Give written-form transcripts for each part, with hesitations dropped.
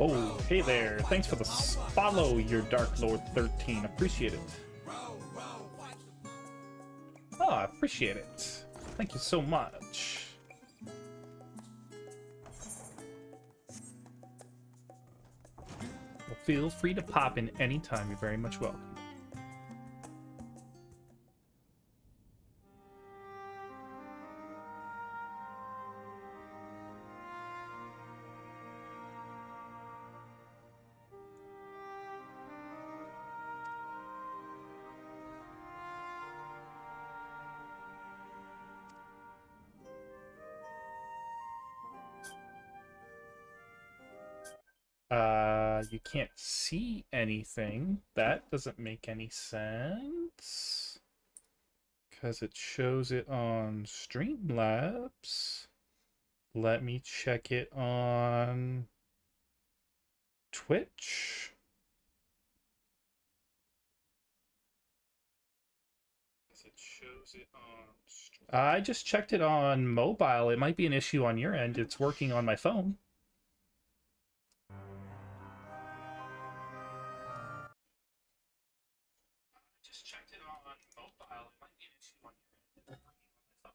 Oh, hey there. Thanks for the follow, your Dark Lord 13. Appreciate it. Oh, I appreciate it. Thank you so much. Well, feel free to pop in anytime. You're very much welcome. You can't see anything. That doesn't make any sense. Because it shows it on Streamlabs. Let me check it on Twitch. It shows it on. I just checked it on mobile. It might be an issue on your end. It's working on my phone. Just checked it on mobile. It might be an issue on your end. It's working on my phone.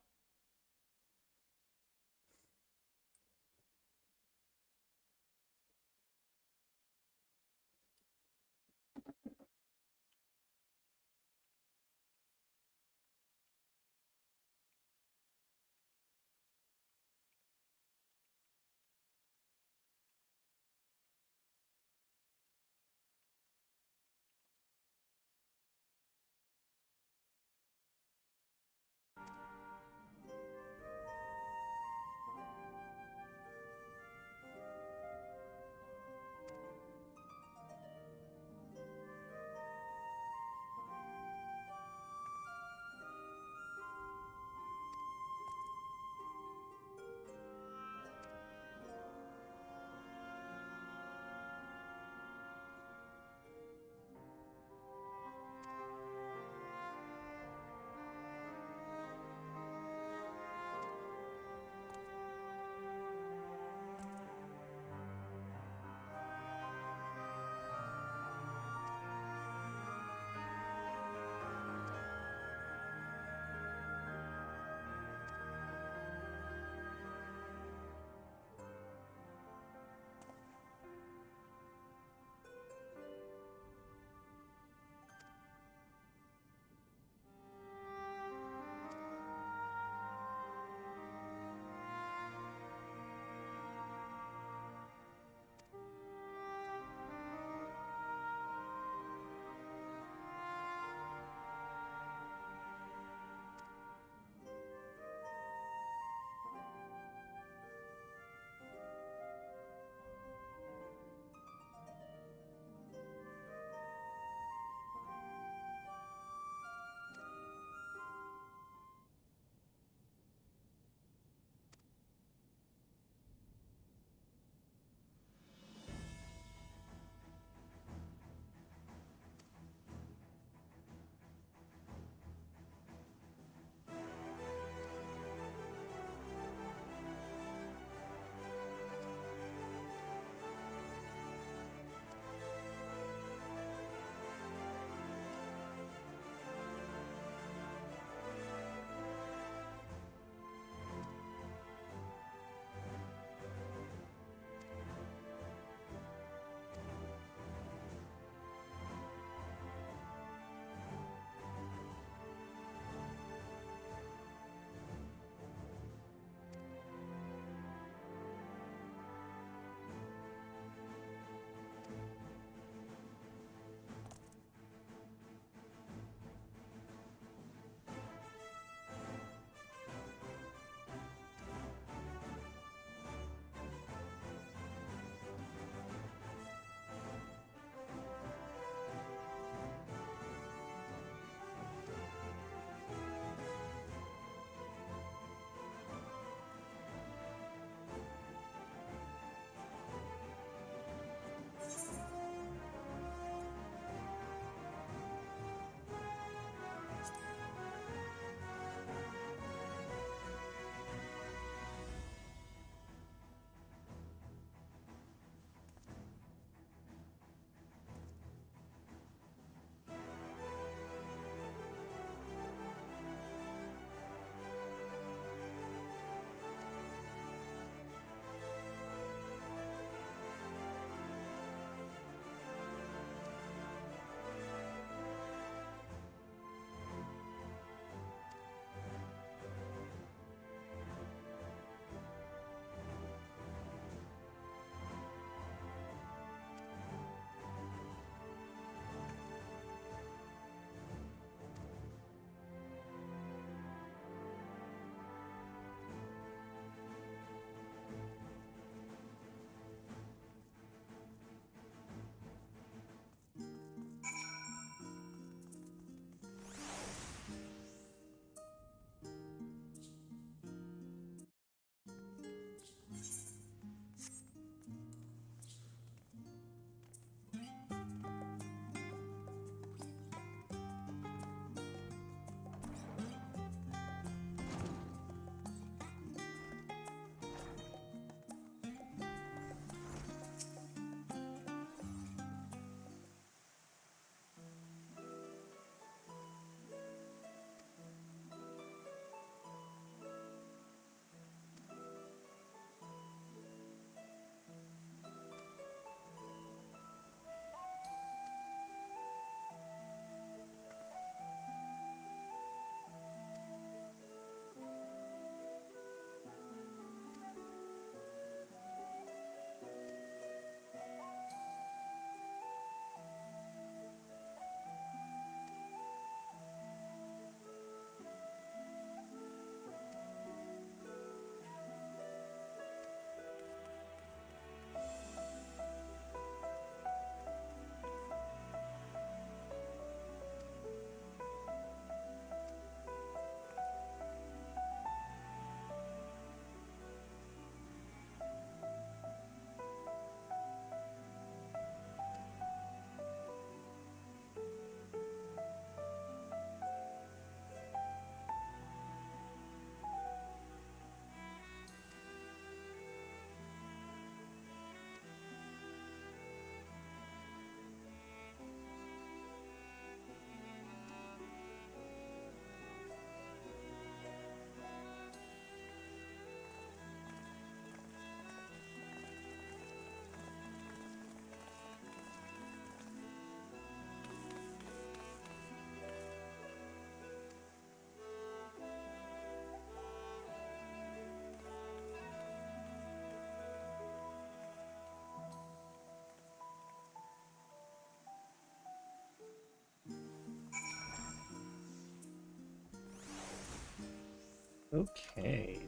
Okay.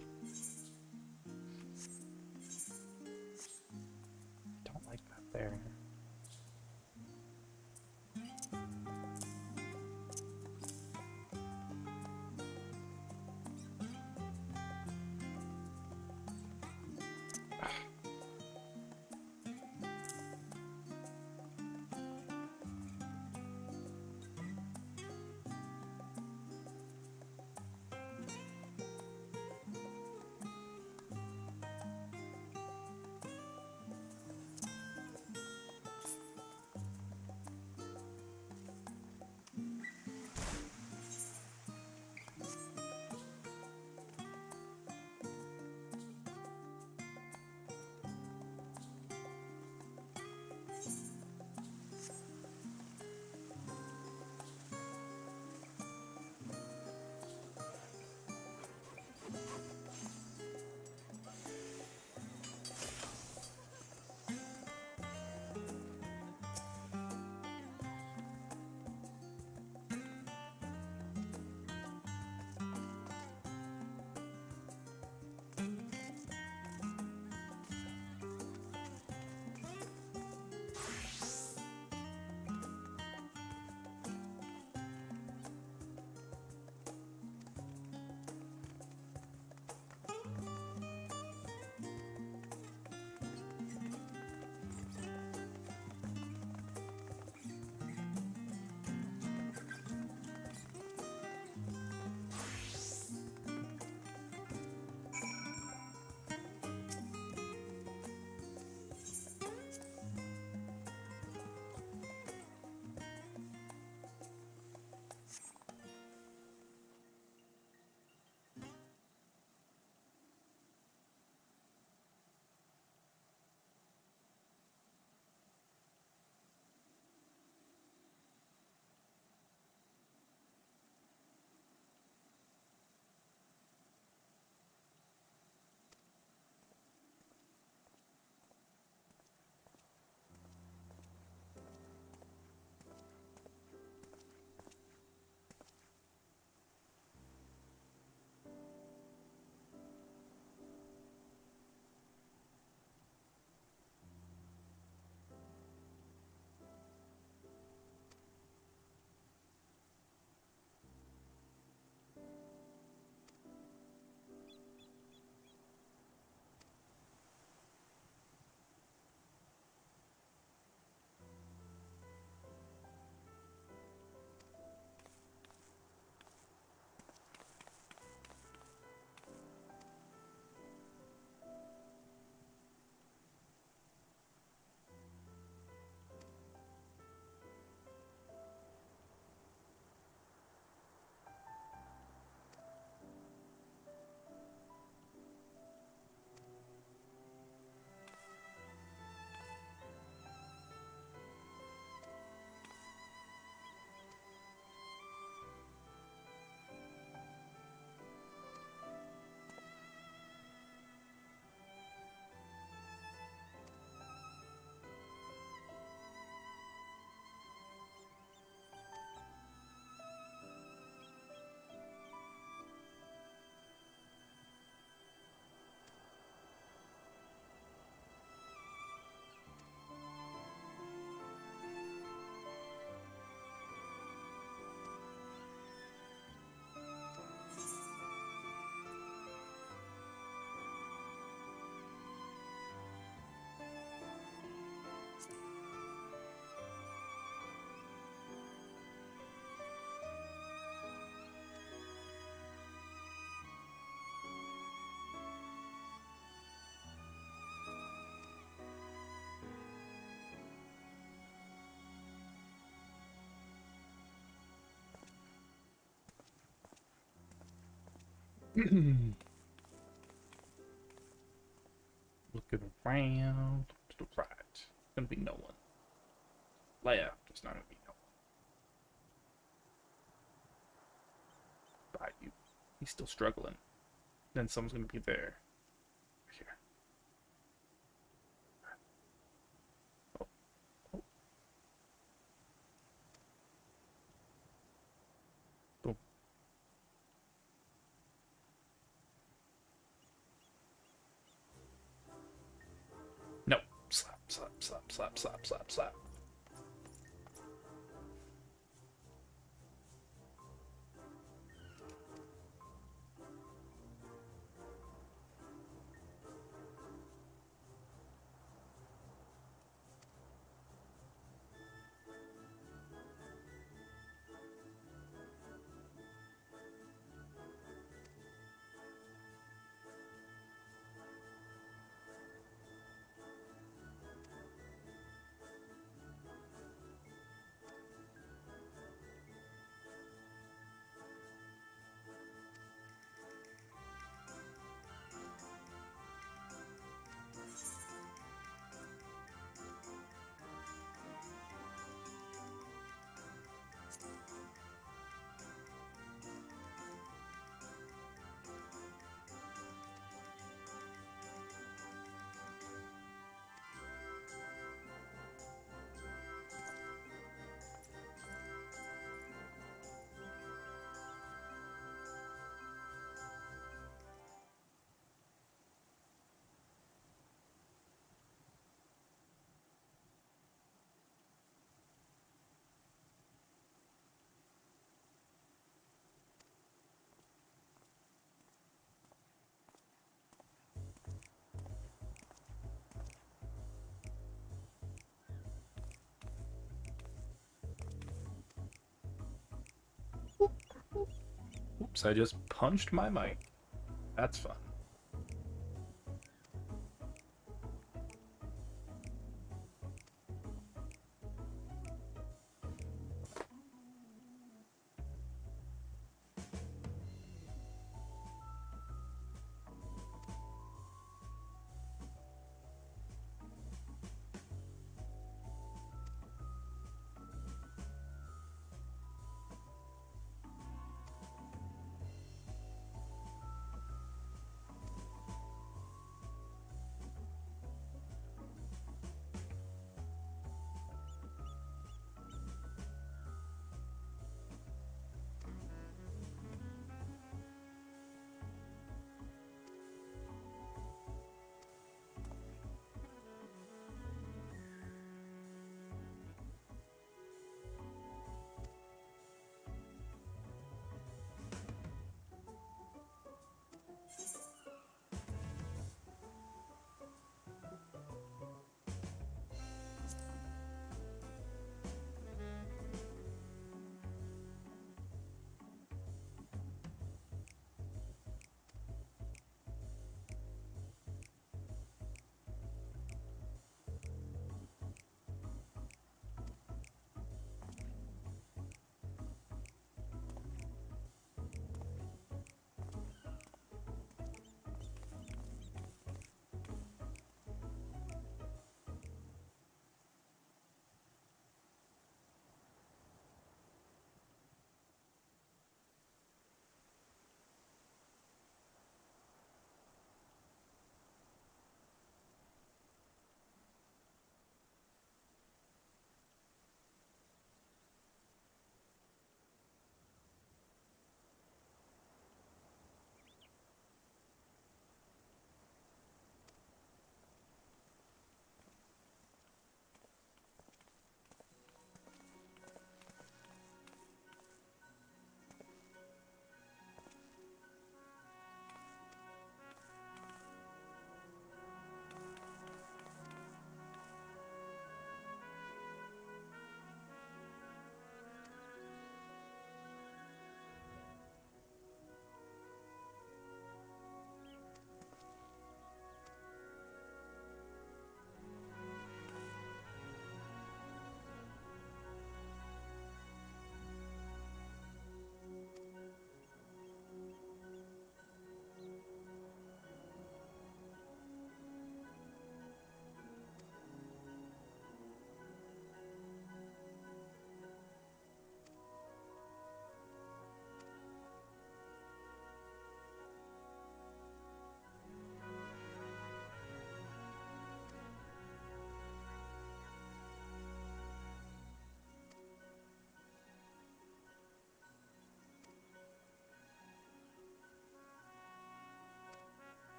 Don't like that there. Looking around to the right. Gonna be no one. Left. There's not gonna be no one. Right, you. He's still struggling. Then someone's gonna be there. Here. Oh. Oh. Boom. Slap, slap, slap, slap, slap, slap. Oops, I just punched my mic. That's fun.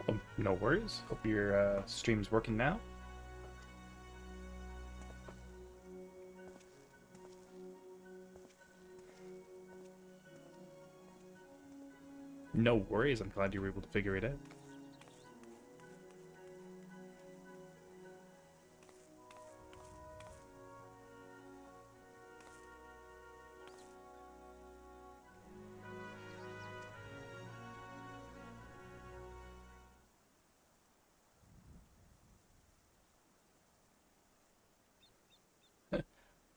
welcome. No worries. Hope your stream's working now. No worries. I'm glad you were able to figure it out.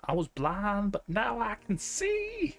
I was blind, but now I can see.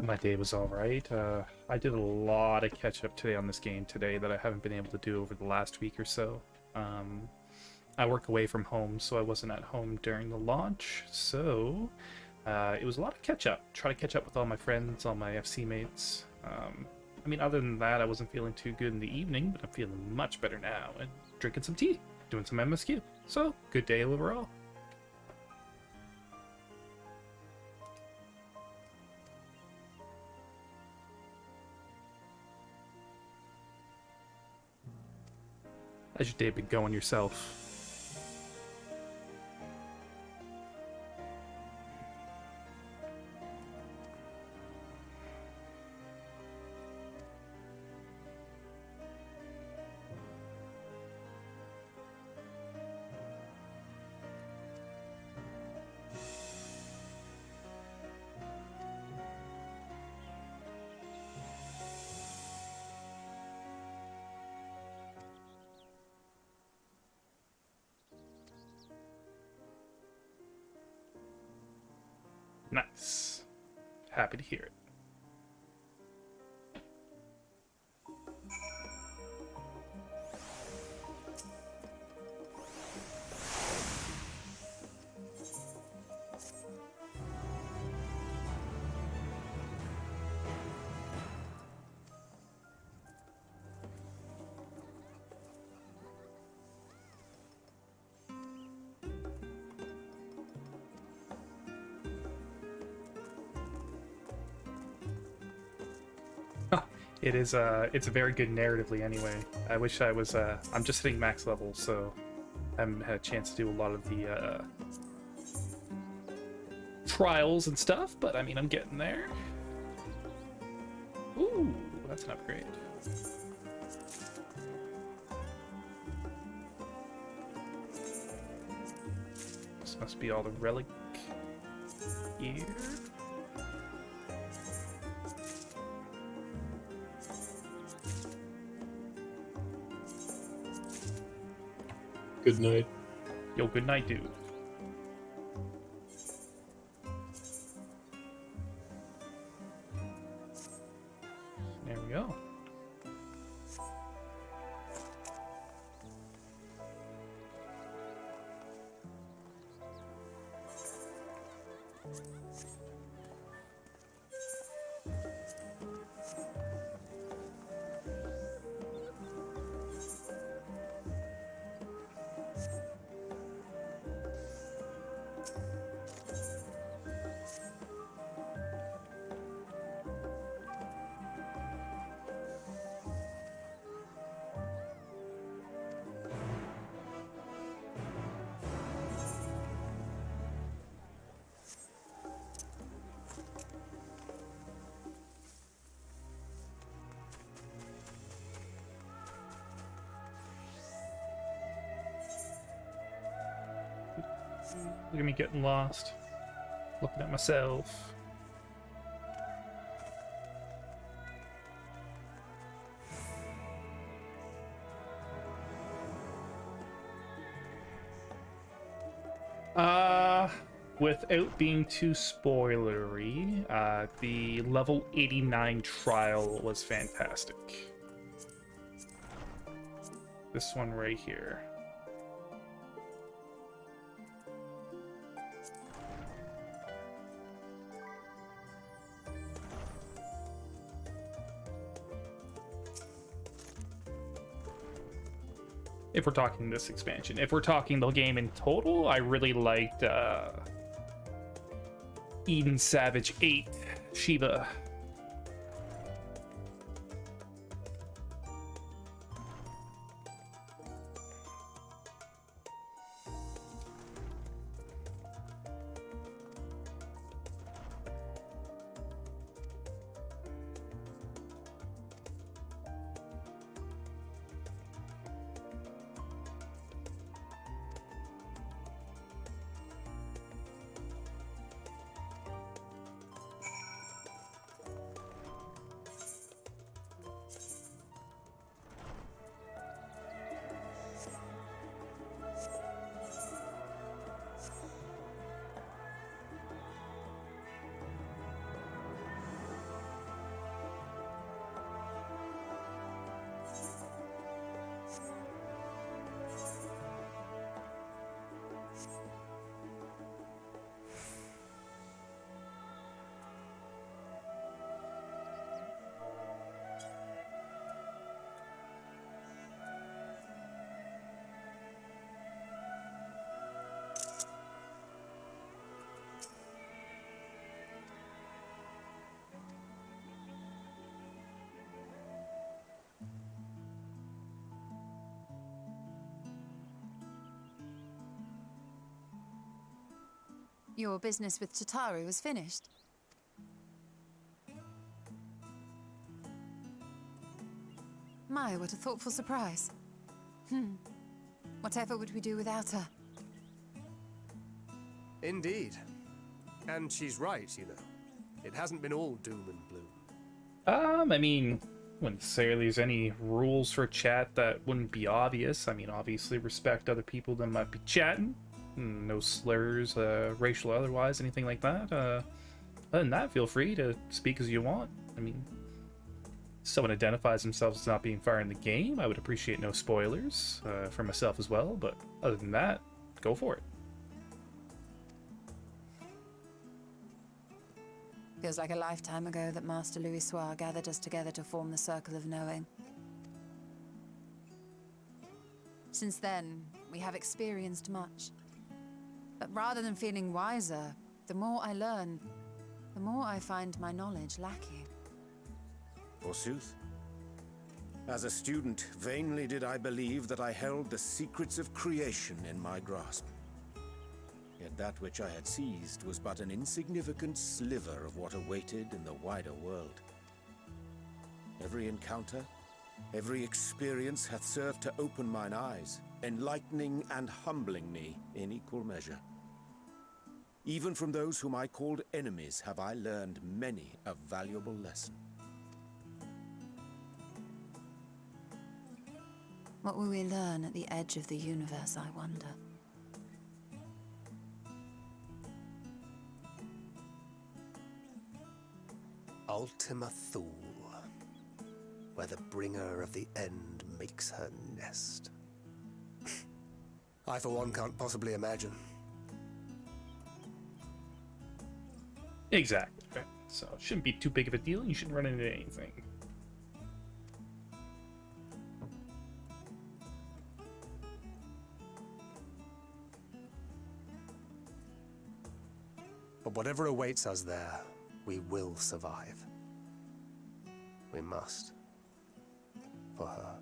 My day was alright. I did a lot of catch-up today on this game today that I haven't been able to do over the last week or so. I work away from home, so I wasn't at home during the launch, so it was a lot of catch-up. Try to catch up with all my friends, all my FC mates. I mean, other than that, I wasn't feeling too good in the evening, but I'm feeling much better now, and drinking some tea, doing some MSQ. So, good day overall. How's your day been going yourself? Nice. Happy to hear it. It's very good narratively anyway. I wish I was, I'm just hitting max level, so I haven't had a chance to do a lot of the, trials and stuff, but I mean, I'm getting there. Ooh, that's an upgrade. This must be all the relic gear. Good night. Yo, good night, dude. There we go. Look at me getting lost. Looking at myself. Without being too spoilery, the level 89 trial was fantastic. This one right here. If we're talking this expansion. If we're talking the game in total, I really liked Eden Savage 8 Shiva. Your business with Tataru was finished. My, what a thoughtful surprise. Whatever would we do without her? Indeed. And she's right, you know. It hasn't been all doom and gloom. I mean, wouldn't say there's any rules for chat that wouldn't be obvious. I mean, obviously respect other people that might be chatting. No slurs, racial or otherwise, anything like that. Other than that, feel free to speak as you want. I mean, if someone identifies themselves as not being far in the game, I would appreciate no spoilers for myself as well, but other than that, go for it. Feels like a lifetime ago that Master Louis Soir gathered us together to form the Circle of Knowing. Since then, we have experienced much. But rather than feeling wiser, the more I learn, the more I find my knowledge lacking. Forsooth. As a student, vainly did I believe that I held the secrets of creation in my grasp. Yet that which I had seized was but an insignificant sliver of what awaited in the wider world. Every encounter, every experience hath served to open mine eyes, enlightening and humbling me in equal measure. Even from those whom I called enemies have I learned many a valuable lesson. What will we learn at the edge of the universe, I wonder? Ultima Thule, where the bringer of the end makes her nest. I, for one, can't possibly imagine. Exactly. Right? So it shouldn't be too big of a deal. You shouldn't run into anything. But whatever awaits us there, we will survive. We must. For her.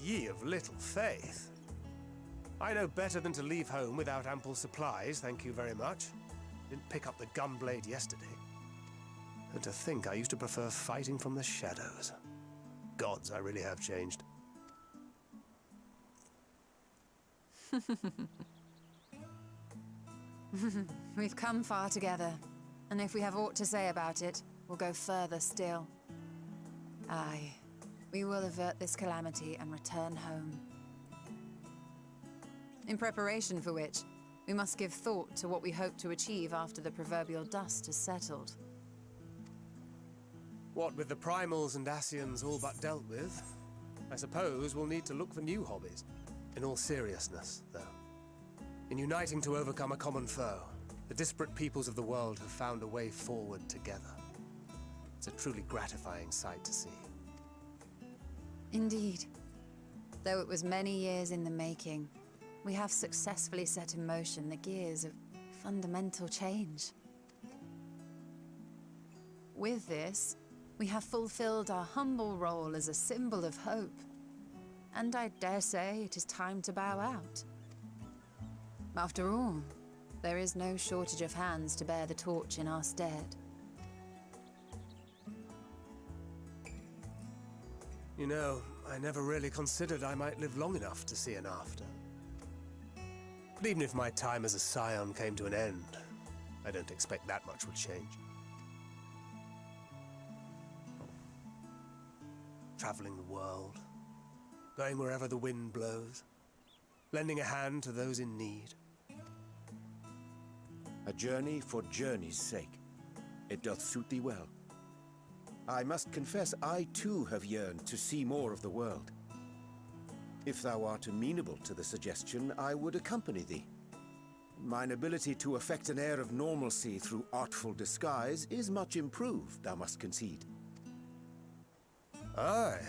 Ye of little faith. I know better than to leave home without ample supplies, thank you very much. Didn't pick up the gunblade yesterday. And to think I used to prefer fighting from the shadows. Gods, I really have changed. We've come far together, and if we have aught to say about it, we'll go further still. Aye, we will avert this calamity and return home. In preparation for which, we must give thought to what we hope to achieve after the proverbial dust has settled. What with the primals and Ascians all but dealt with, I suppose we'll need to look for new hobbies. In all seriousness, though. In uniting to overcome a common foe, the disparate peoples of the world have found a way forward together. It's a truly gratifying sight to see. Indeed. Though it was many years in the making, we have successfully set in motion the gears of fundamental change. With this, we have fulfilled our humble role as a symbol of hope. And I dare say it is time to bow out. After all, there is no shortage of hands to bear the torch in our stead. You know, I never really considered I might live long enough to see an after. But even if my time as a scion came to an end, I don't expect that much would change. Traveling the world, going wherever the wind blows, lending a hand to those in need. A journey for journey's sake. It doth suit thee well. I must confess I too have yearned to see more of the world. If thou art amenable to the suggestion, I would accompany thee. Mine ability to effect an air of normalcy through artful disguise is much improved, thou must concede. Aye,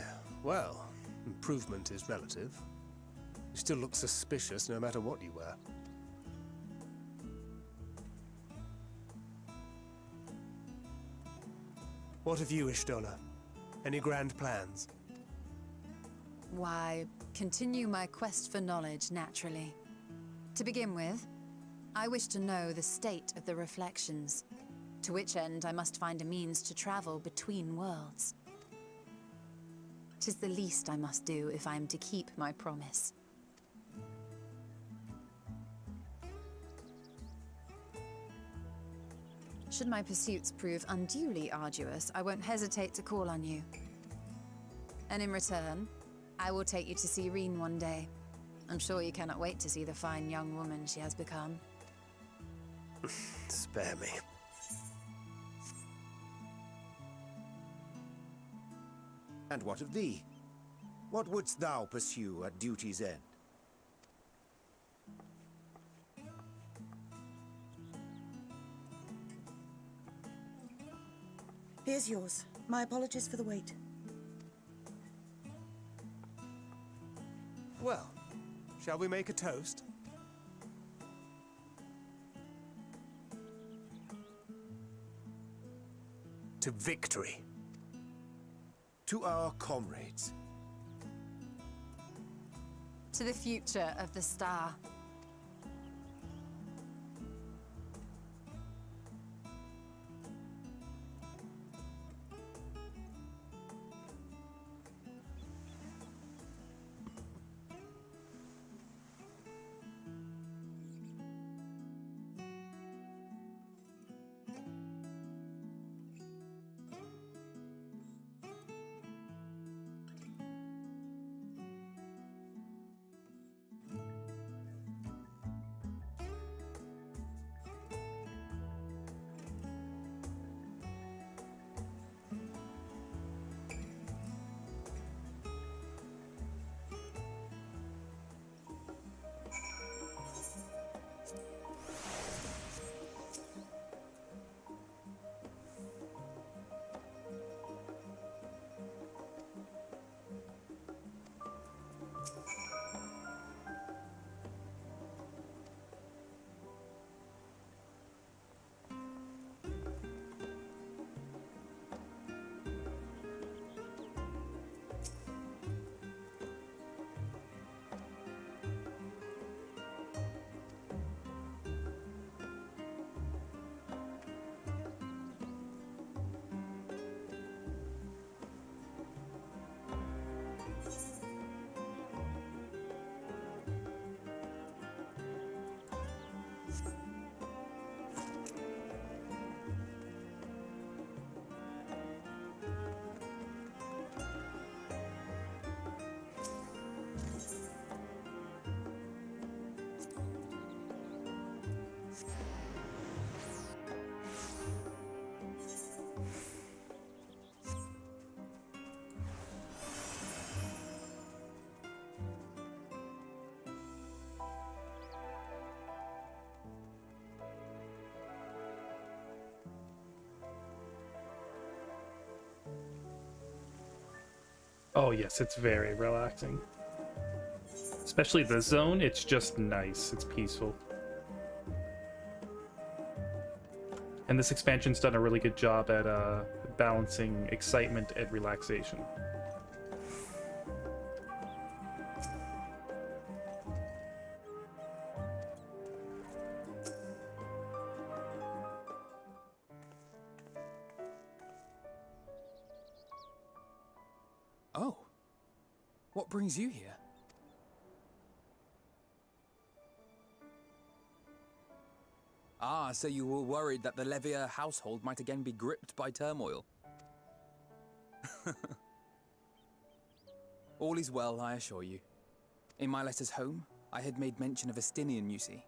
well, improvement is relative. You still look suspicious no matter what you wear. What of you, Ishtola? Any grand plans? Why, continue my quest for knowledge, naturally. To begin with, I wish to know the state of the reflections, to which end I must find a means to travel between worlds. 'Tis the least I must do if I am to keep my promise. Should my pursuits prove unduly arduous, I won't hesitate to call on you. And in return, I will take you to see Reen one day. I'm sure you cannot wait to see the fine young woman she has become. Spare me. And what of thee? What wouldst thou pursue at duty's end? Here's yours. My apologies for the wait. Well, shall we make a toast? To victory. To our comrades. To the future of the star. Oh yes, it's very relaxing. Especially the zone, it's just nice. It's peaceful. And this expansion's done a really good job at balancing excitement and relaxation. Oh. What brings you here? Ah, so you were worried that the Levier household might again be gripped by turmoil. All is well, I assure you. In my letters home, I had made mention of Estinian, you see.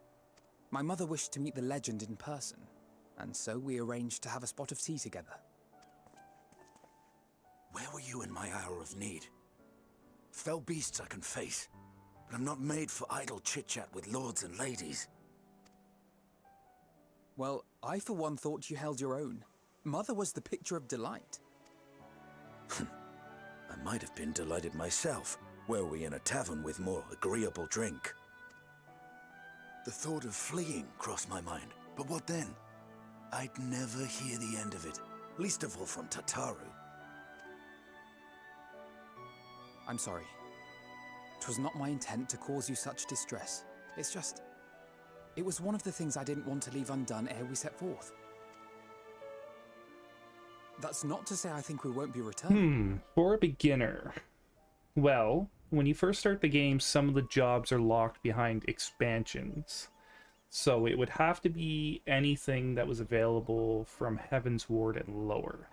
My mother wished to meet the legend in person, and so we arranged to have a spot of tea together. Where were you in my hour of need? Fell beasts I can face, but I'm not made for idle chit-chat with lords and ladies. Well, I for one thought you held your own. Mother was the picture of delight. I might have been delighted myself, were we in a tavern with more agreeable drink. The thought of fleeing crossed my mind, but what then? I'd never hear the end of it, least of all from Tataru. I'm sorry. 'Twas not my intent to cause you such distress. It's just... It was one of the things I didn't want to leave undone ere we set forth. That's not to say I think we won't be returning. For a beginner. Well, when you first start the game, some of the jobs are locked behind expansions. So it would have to be anything that was available from Heaven's Ward and lower.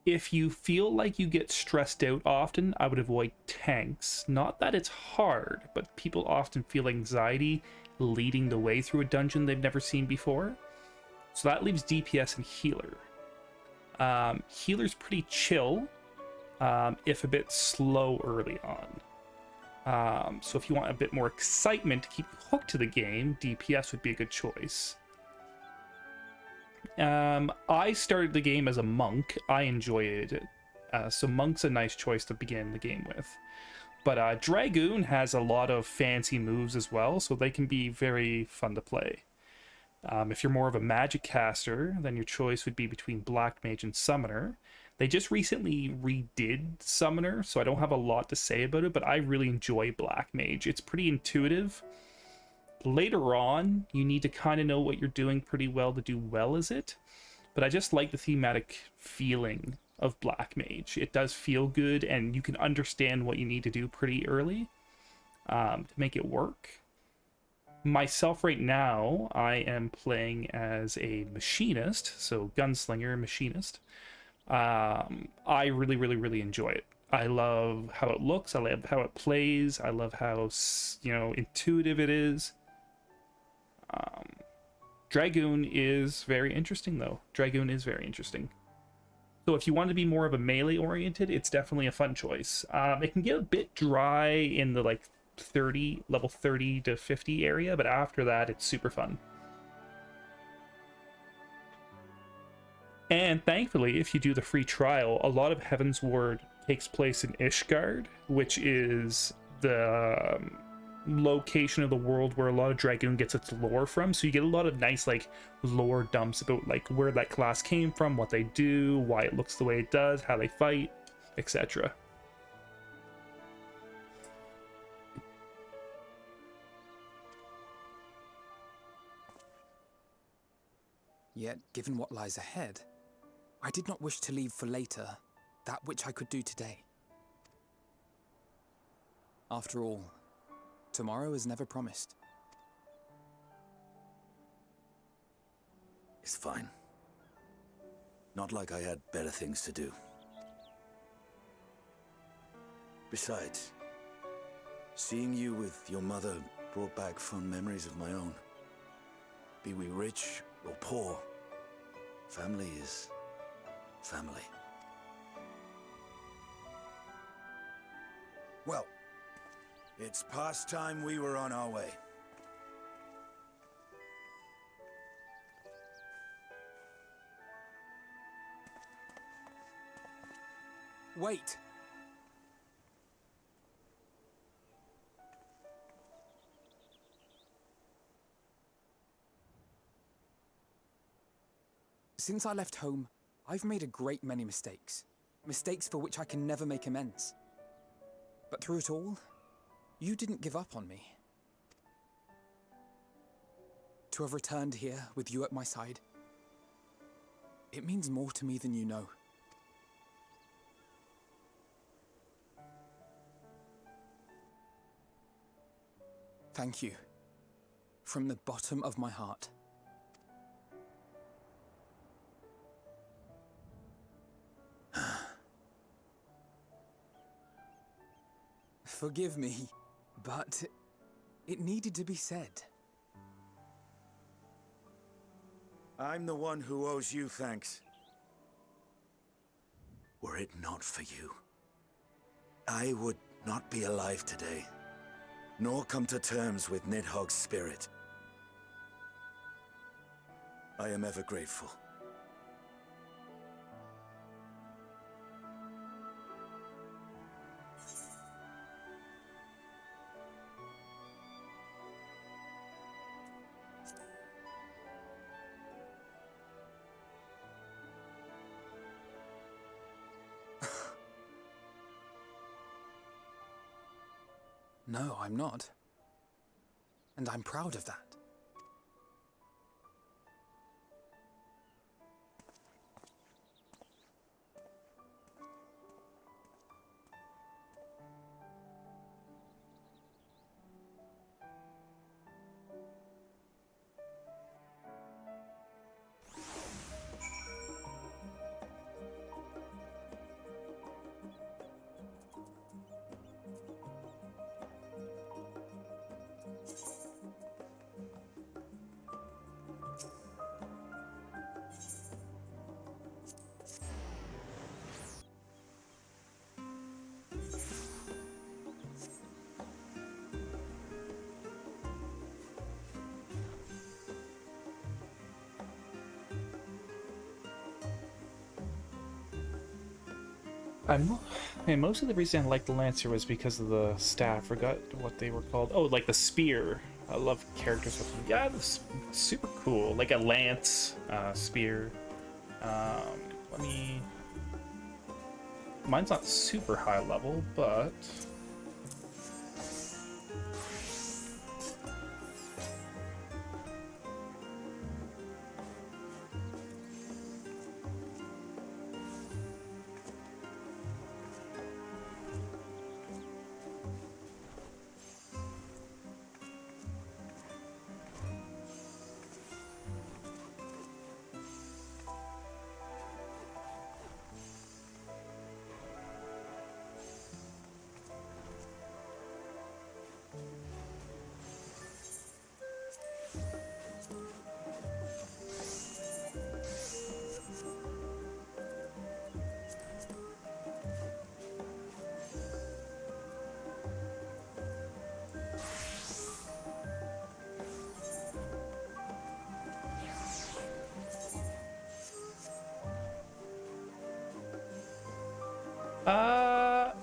If you feel like you get stressed out often, I would avoid tanks. Not that it's hard, but people often feel anxiety leading the way through a dungeon they've never seen before. So that leaves DPS and healer. Healer's pretty chill, if a bit slow early on. So if you want a bit more excitement to keep you hooked to the game, DPS would be a good choice. I started the game as a monk. I enjoyed it. So monk's a nice choice to begin the game with. But Dragoon has a lot of fancy moves as well, so they can be very fun to play. If you're more of a magic caster, then your choice would be between Black Mage and Summoner. They just recently redid Summoner, so I don't have a lot to say about it, but I really enjoy Black Mage. It's pretty intuitive. Later on, you need to kind of know what you're doing pretty well to do well as it, but I just like the thematic feeling of Black Mage. It does feel good, and you can understand what you need to do pretty early to make it work. Myself right now, I am playing as a machinist, so gunslinger, machinist. I really enjoy it. I love how it looks, I love how it plays, I love how, intuitive it is. Dragoon is very interesting, though. Dragoon is very interesting. So if you want to be more of a melee oriented, it's definitely a fun choice. It can get a bit dry in the level 30 to 50 area, but after that it's super fun. And thankfully, if you do the free trial, a lot of Heaven's Ward takes place in Ishgard, which is the location of the world where a lot of Dragoon gets its lore from. So you get a lot of nice lore dumps about where that class came from, what they do, why it looks the way it does, how they fight, etc. Yet, given what lies ahead, I did not wish to leave for later that which I could do today. After all, tomorrow is never promised. It's fine. Not like I had better things to do. Besides, seeing you with your mother brought back fond memories of my own. Be we rich or poor, family is family. Well, it's past time we were on our way. Wait! Since I left home, I've made a great many mistakes. Mistakes for which I can never make amends. But through it all, you didn't give up on me. To have returned here with you at my side, it means more to me than you know. Thank you. From the bottom of my heart. Forgive me, but it needed to be said. I'm the one who owes you thanks. Were it not for you, I would not be alive today, nor come to terms with Nidhogg's spirit. I am ever grateful. No, I'm not. And I'm proud of that. And most of the reason I liked the Lancer was because of the staff. Forgot what they were called. Oh, like the spear. I love characters with them. Yeah, that's super cool. Like a lance, spear. Let me. Mine's not super high level, but.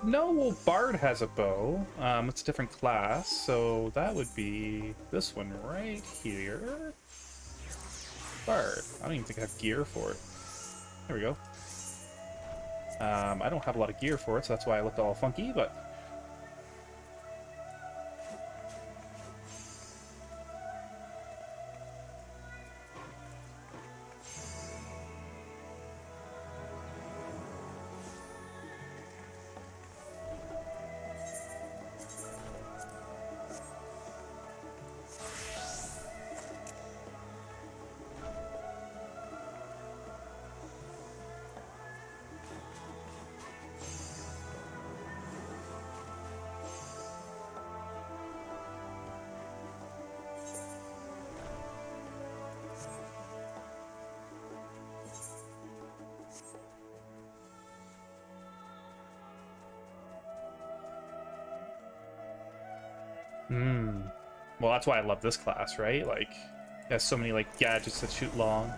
No, well, Bard has a bow. It's a different class, so that would be this one right here. Bard. I don't even think I have gear for it. There we go. I don't have a lot of gear for it, so that's why I looked all funky, but... Well, that's why I love this class, right? Like, it has so many, like, gadgets that shoot long.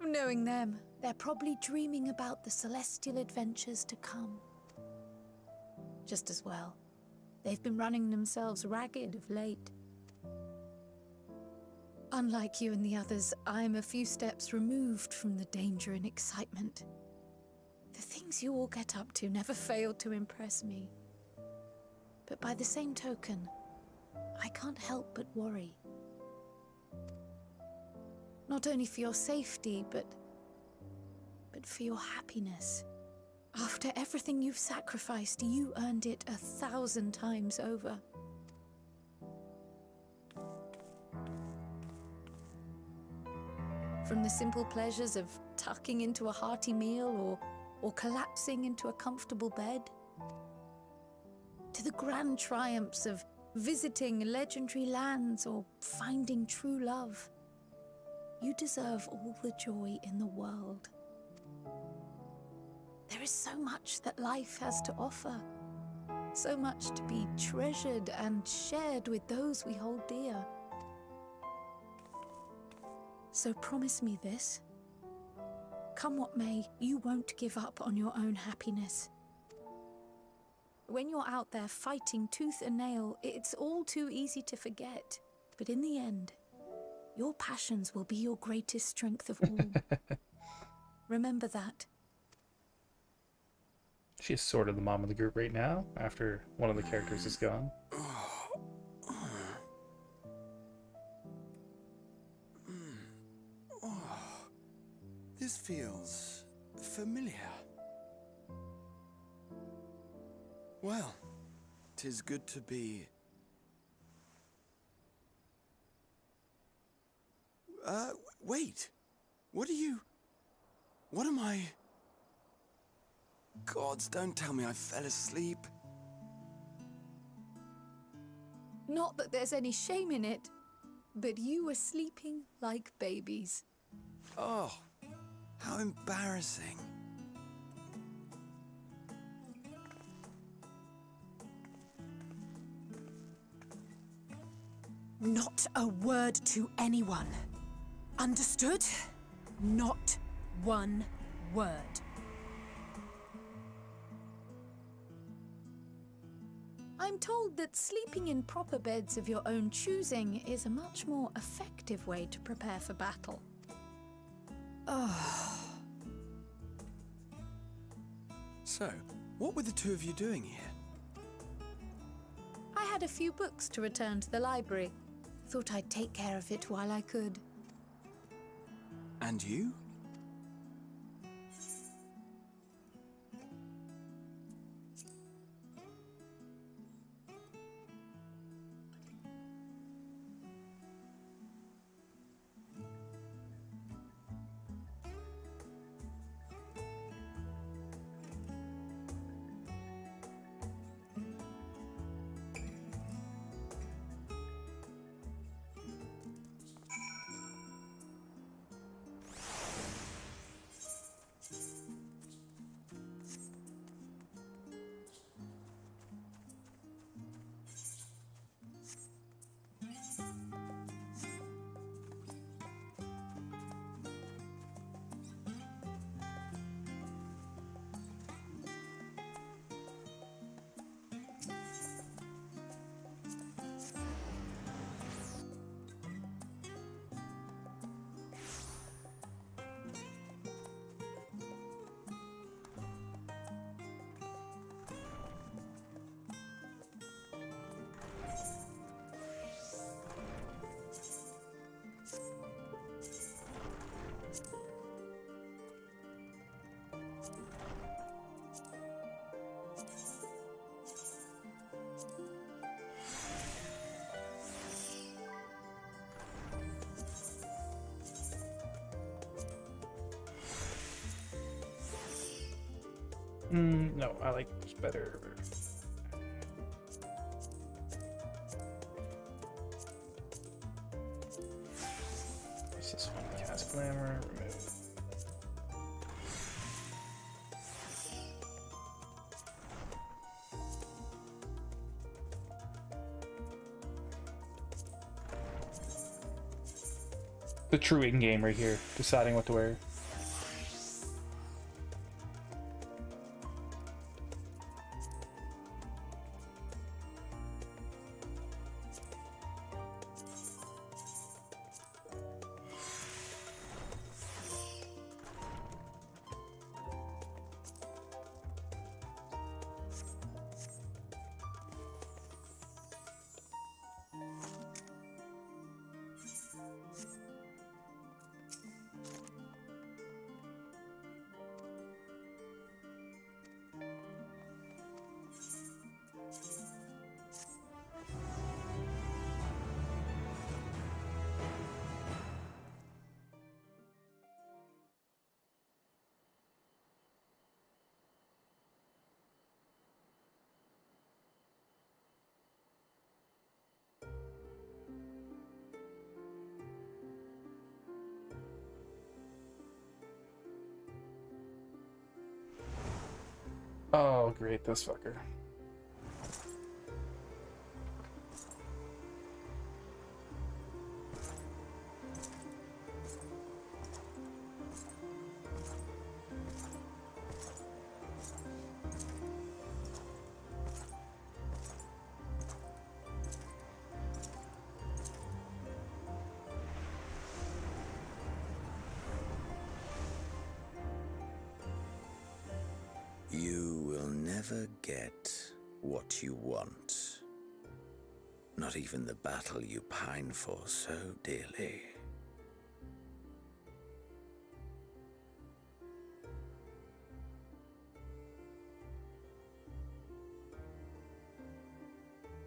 Knowing them, they're probably dreaming about the celestial adventures to come. Just as well. They've been running themselves ragged of late. Unlike you and the others, I'm a few steps removed from the danger and excitement. The things you all get up to never fail to impress me. But by the same token, I can't help but worry. Not only for your safety, but for your happiness. After everything you've sacrificed, you earned it 1,000 times over. From the simple pleasures of tucking into a hearty meal or collapsing into a comfortable bed, to the grand triumphs of visiting legendary lands or finding true love. You deserve all the joy in the world. There is so much that life has to offer, so much to be treasured and shared with those we hold dear. So promise me this. Come what may, you won't give up on your own happiness. When you're out there fighting tooth and nail, it's all too easy to forget. But in the end, your passions will be your greatest strength of all. Remember that. She's sort of the mom of the group right now, after one of the characters is gone. This feels familiar. Well, 'tis good to be... wait. What am I... Gods, don't tell me I fell asleep. Not that there's any shame in it, but you were sleeping like babies. Oh, how embarrassing. Not a word to anyone. Understood? Not one word. I'm told that sleeping in proper beds of your own choosing is a much more effective way to prepare for battle. So, what were the two of you doing here? I had a few books to return to the library. Thought I'd take care of it while I could. And you? No, I like this better. What's this one? Cast Glamour, remove. The true in-game right here, deciding what to wear. Oh, great, this fucker. You will never get what you want. Not even the battle you pine for so dearly.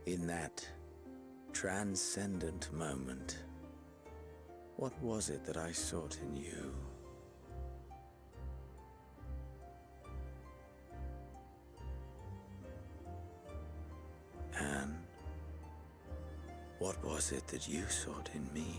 In that transcendent moment, what was it that I sought in you? And what was it that you sought in me?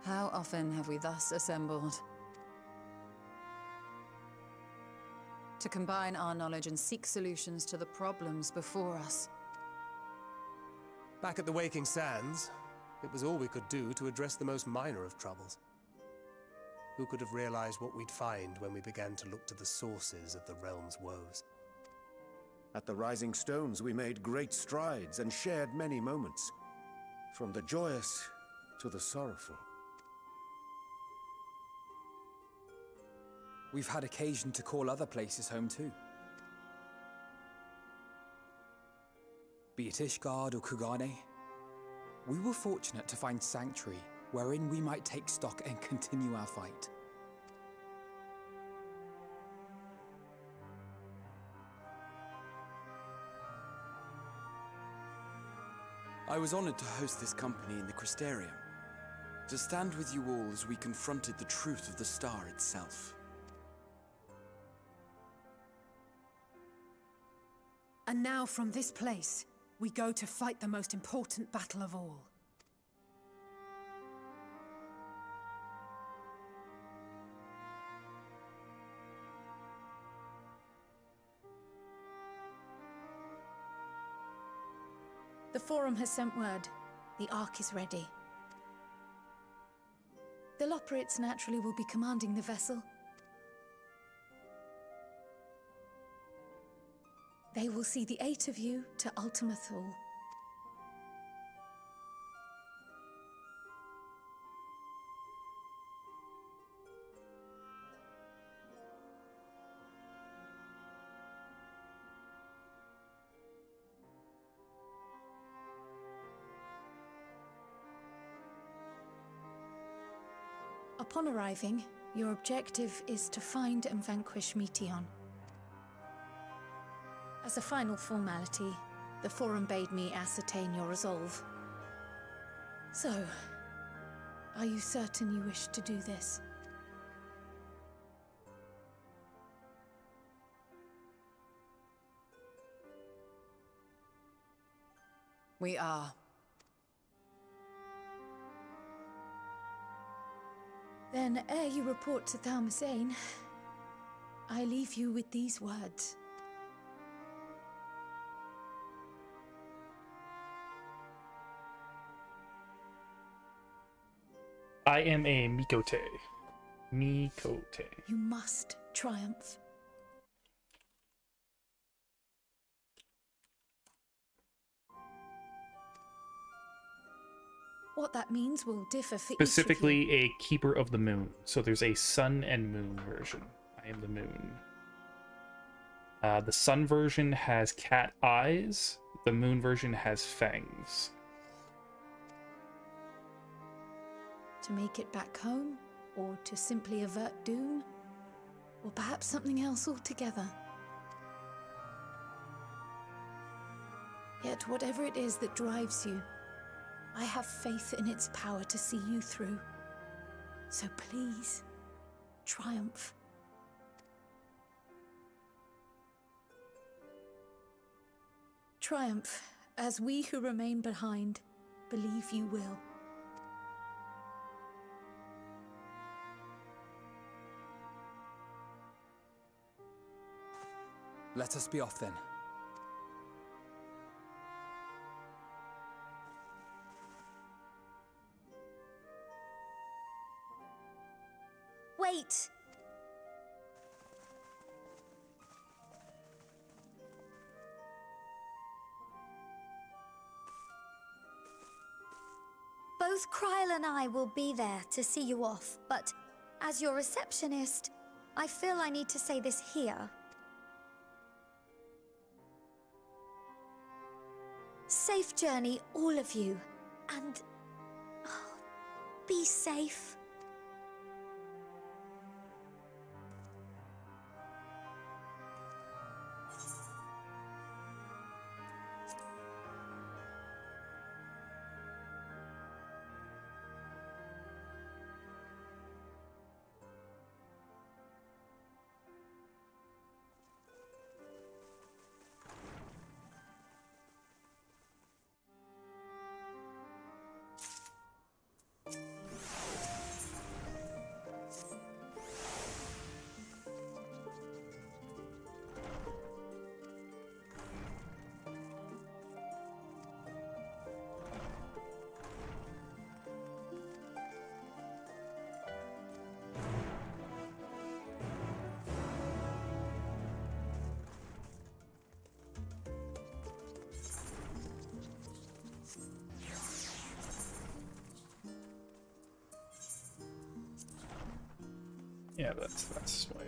How often have we thus assembled? To combine our knowledge and seek solutions to the problems before us. Back at the Waking Sands, it was all we could do to address the most minor of troubles. Who could have realized what we'd find when we began to look to the sources of the realm's woes? At the Rising Stones, we made great strides and shared many moments, from the joyous to the sorrowful. We've had occasion to call other places home too. Be it Ishgard or Kugane, we were fortunate to find sanctuary wherein we might take stock and continue our fight. I was honored to host this company in the Crystarium, to stand with you all as we confronted the truth of the star itself. And now from this place, we go to fight the most important battle of all. The Forum has sent word. The Ark is ready. The Loporrits naturally will be commanding the vessel. They will see the 8 of you to Ultima Thule. Upon arriving, your objective is to find and vanquish Meteon. As a final formality, the Forum bade me ascertain your resolve. So, are you certain you wish to do this? We are. Then, ere you report to Thalmasane, I leave you with these words. I am a Mikote. Mikote. You must triumph. What that means will differ for Specifically, each of you. a keeper of the moon. So there's a sun and moon version. I am the moon. The sun version has cat eyes. The moon version has fangs. To make it back home, or to simply avert doom, or perhaps something else altogether. Yet whatever it is that drives you, I have faith in its power to see you through. So please, triumph. Triumph, as we who remain behind believe you will. Let us be off then. Wait! Both Kryl and I will be there to see you off, but as your receptionist, I feel I need to say this here. Safe journey, all of you, and be safe. Yeah, that's way.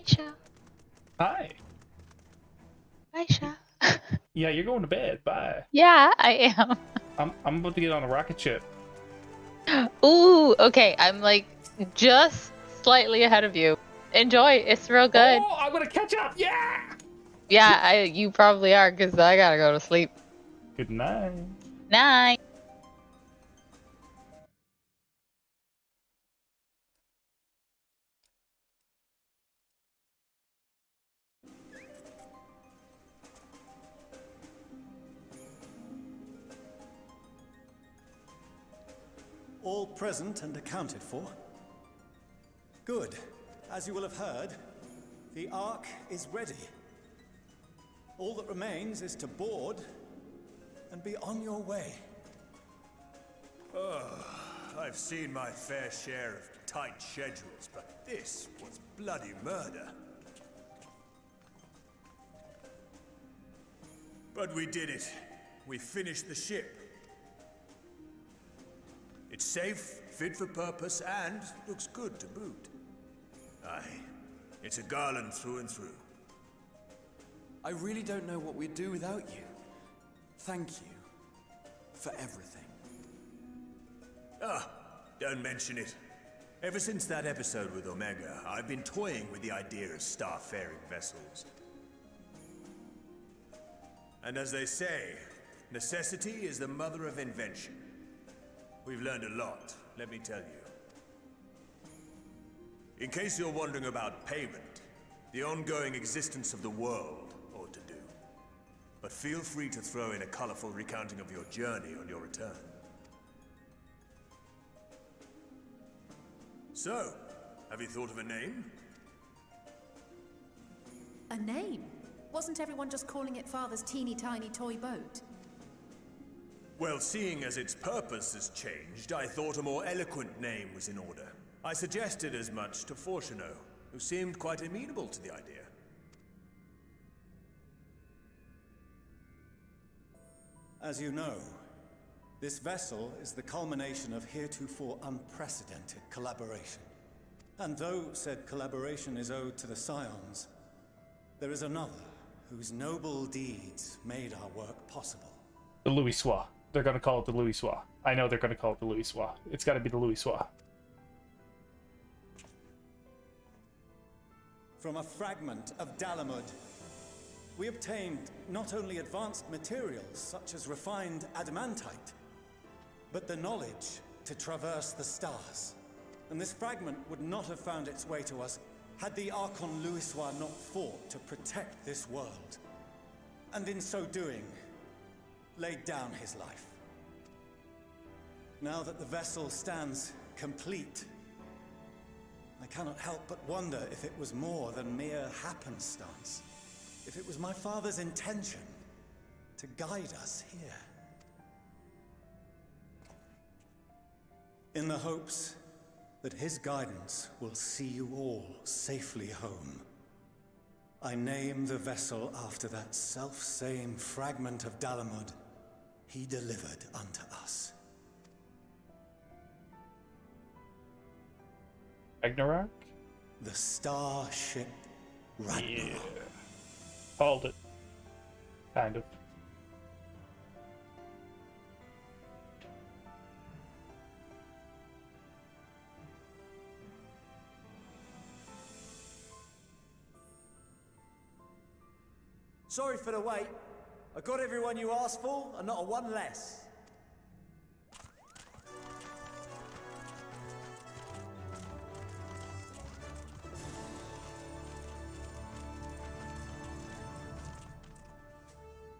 Aisha. Hi. Aisha. Yeah, you're going to bed. Bye. Yeah, I am. I'm about to get on a rocket ship. Ooh, okay. I'm like just slightly ahead of you. Enjoy. It's real good. Oh, I'm gonna catch up. Yeah. Yeah, you probably are because I gotta go to sleep. Good night. Night. all present and accounted for? Good. As you will have heard, the Ark is ready. All that remains is to board and be on your way. I've seen my fair share of tight schedules, but this was bloody murder. But we did it. We finished the ship. It's safe, fit for purpose, and looks good to boot. Aye, it's a Garland through and through. I really don't know what we'd do without you. Thank you for everything. Ah, don't mention it. Ever since that episode with Omega, I've been toying with the idea of star-faring vessels. And as they say, necessity is the mother of invention. We've learned a lot, let me tell you. In case you're wondering about payment, the ongoing existence of the world ought to do. But feel free to throw in a colorful recounting of your journey on your return. So, have you thought of a name? A name? Wasn't everyone just calling it Father's teeny tiny toy boat? Well, seeing as its purpose has changed, I thought a more eloquent name was in order. I suggested as much to Fortuno, who seemed quite amenable to the idea. As you know, this vessel is the culmination of heretofore unprecedented collaboration. And though said collaboration is owed to the Scions, there is another whose noble deeds made our work possible. The Louis Soir. They're going to call it the Louis Soir. I know they're going to call it the Louis Soir. It's got to be the Louis Soir. From a fragment of Dalamud, we obtained not only advanced materials such as refined adamantite, but the knowledge to traverse the stars. And this fragment would not have found its way to us had the Archon Louisois not fought to protect this world. And in so doing, laid down his life. Now that the vessel stands complete, I cannot help but wonder if it was more than mere happenstance. If it was my father's intention to guide us here. In the hopes that his guidance will see you all safely home, I name the vessel after that self-same fragment of Dalamud he delivered unto us. Ragnarok? The starship Ragnarok. Yeah. Called it. Kind of. Sorry for the wait. I got everyone you asked for, and not a one less.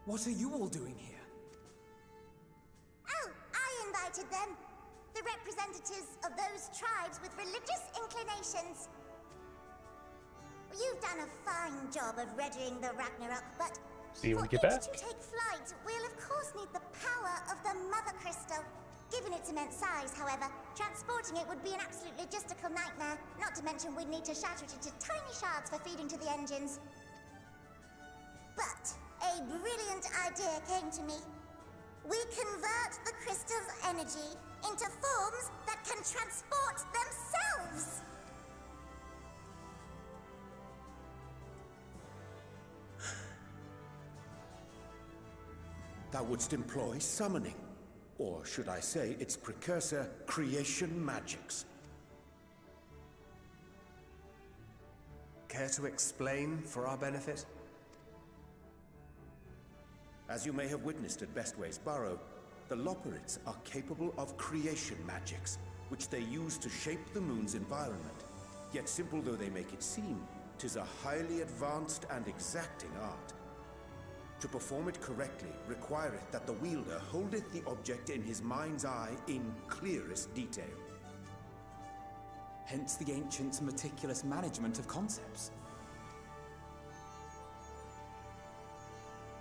What are you all doing here? Oh, I invited them. The representatives of those tribes with religious inclinations. You've done a fine job of readying the Ragnarok, but see you when for we get back. to take flight, we'll of course need the power of the Mother Crystal. Given its immense size, however, transporting it would be an absolute logistical nightmare. Not to mention we'd need to shatter it into tiny shards for feeding to the engines. But a brilliant idea came to me. We convert the crystal's energy into forms that can transport themselves! Thou wouldst employ summoning, or should I say its precursor, creation magics. Care to explain for our benefit? As you may have witnessed at Bestway's Burrow, the Loperids are capable of creation magics, which they use to shape the moon's environment. Yet simple though they make it seem, 'tis a highly advanced and exacting art. To perform it correctly requireth that the wielder holdeth the object in his mind's eye in clearest detail. Hence the ancients' meticulous management of concepts.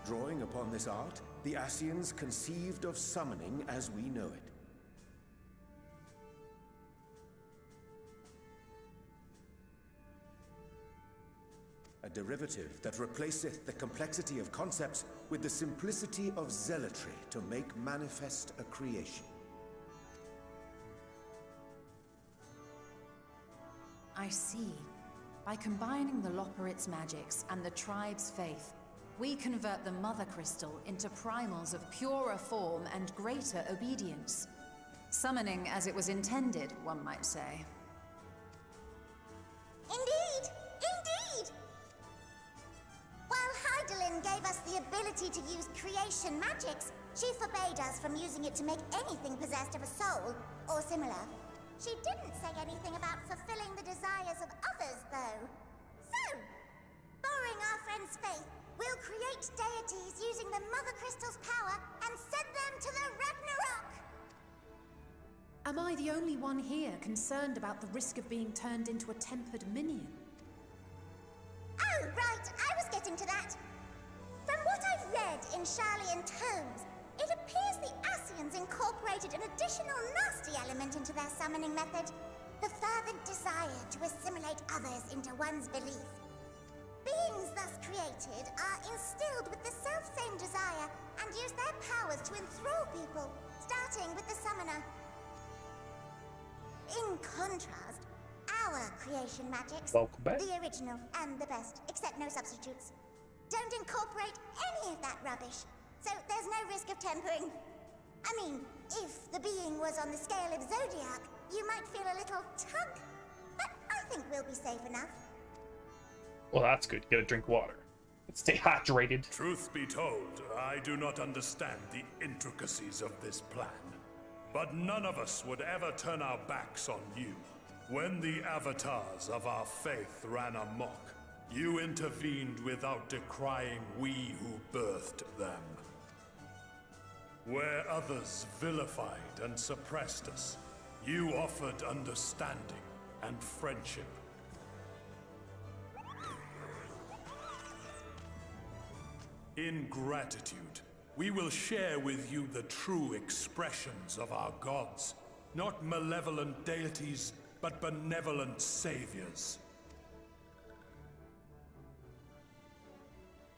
Drawing upon this art, the Ascians conceived of summoning as we know it. A derivative that replaceth the complexity of concepts with the simplicity of zealotry to make manifest a creation. I see. By combining the Loporrit's magics and the tribe's faith, we convert the Mother Crystal into primals of purer form and greater obedience. Summoning as it was intended, one might say. Indeed! Indeed! While Heidelin gave us the ability to use creation magics, she forbade us from using it to make anything possessed of a soul, or similar. She didn't say anything about fulfilling the desires of others, though. So, borrowing our friend's faith, we'll create deities using the Mother Crystal's power and send them to the Ragnarok! Am I the only one here concerned about the risk of being turned into a tempered minion? Oh, right, I was getting to that. From what I've read in Sharlayan tomes, it appears the Ascians incorporated an additional nasty element into their summoning method. The fervent desire to assimilate others into one's belief. Beings thus created are instilled with the self-same desire and use their powers to enthrall people, starting with the summoner. In contrast, our creation magics, Welcome back. the original and the best, except no substitutes, don't incorporate any of that rubbish, so there's no risk of tempering. I mean, if the being was on the scale of Zodiac, you might feel a little tug, but I think we'll be safe enough. Well, that's good. You gotta drink water. Stay hydrated. Truth be told, I do not understand the intricacies of this plan. But none of us would ever turn our backs on you. When the avatars of our faith ran amok, you intervened without decrying we who birthed them. Where others vilified and suppressed us, you offered understanding and friendship. In gratitude, we will share with you the true expressions of our gods. Not malevolent deities, but benevolent saviors.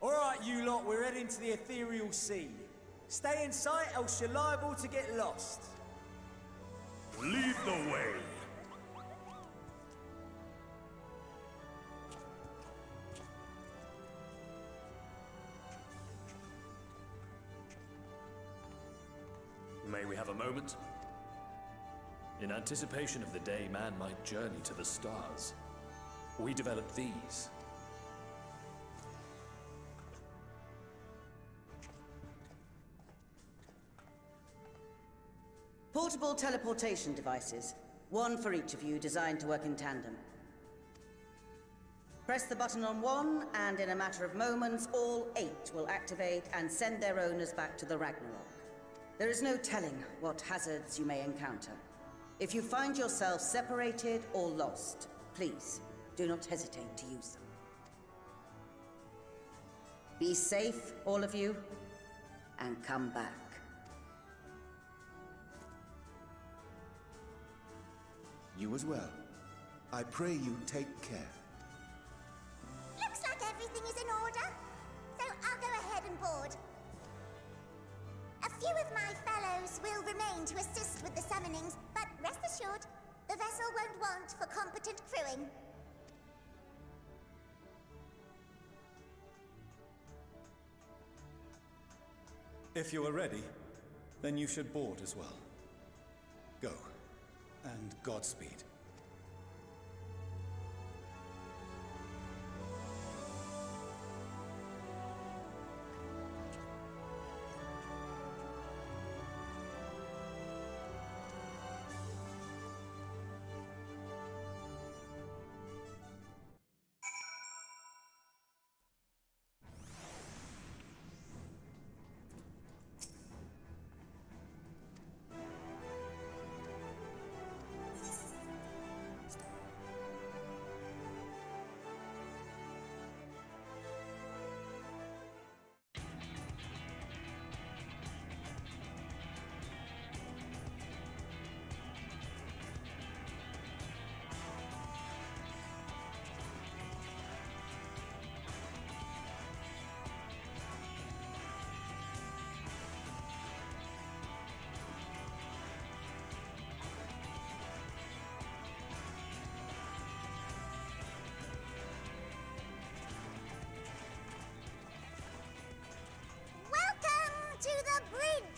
Alright, you lot, we're heading to the ethereal sea. Stay in sight, else you're liable to get lost. Lead the way. May we have a moment? In anticipation of the day man might journey to the stars, we developed these. Portable teleportation devices. One for each of you, designed to work in tandem. Press the button on one, and in a matter of moments, all 8 will activate and send their owners back to the Ragnarok. There is no telling what hazards you may encounter. If you find yourself separated or lost, please do not hesitate to use them. Be safe, all of you, and come back. You as well. I pray you take care. Looks like everything is in order, so I'll go ahead and board. A few of my fellows will remain to assist with the summonings, but rest assured, the vessel won't want for competent crewing. If you are ready, then you should board as well. Go, and Godspeed.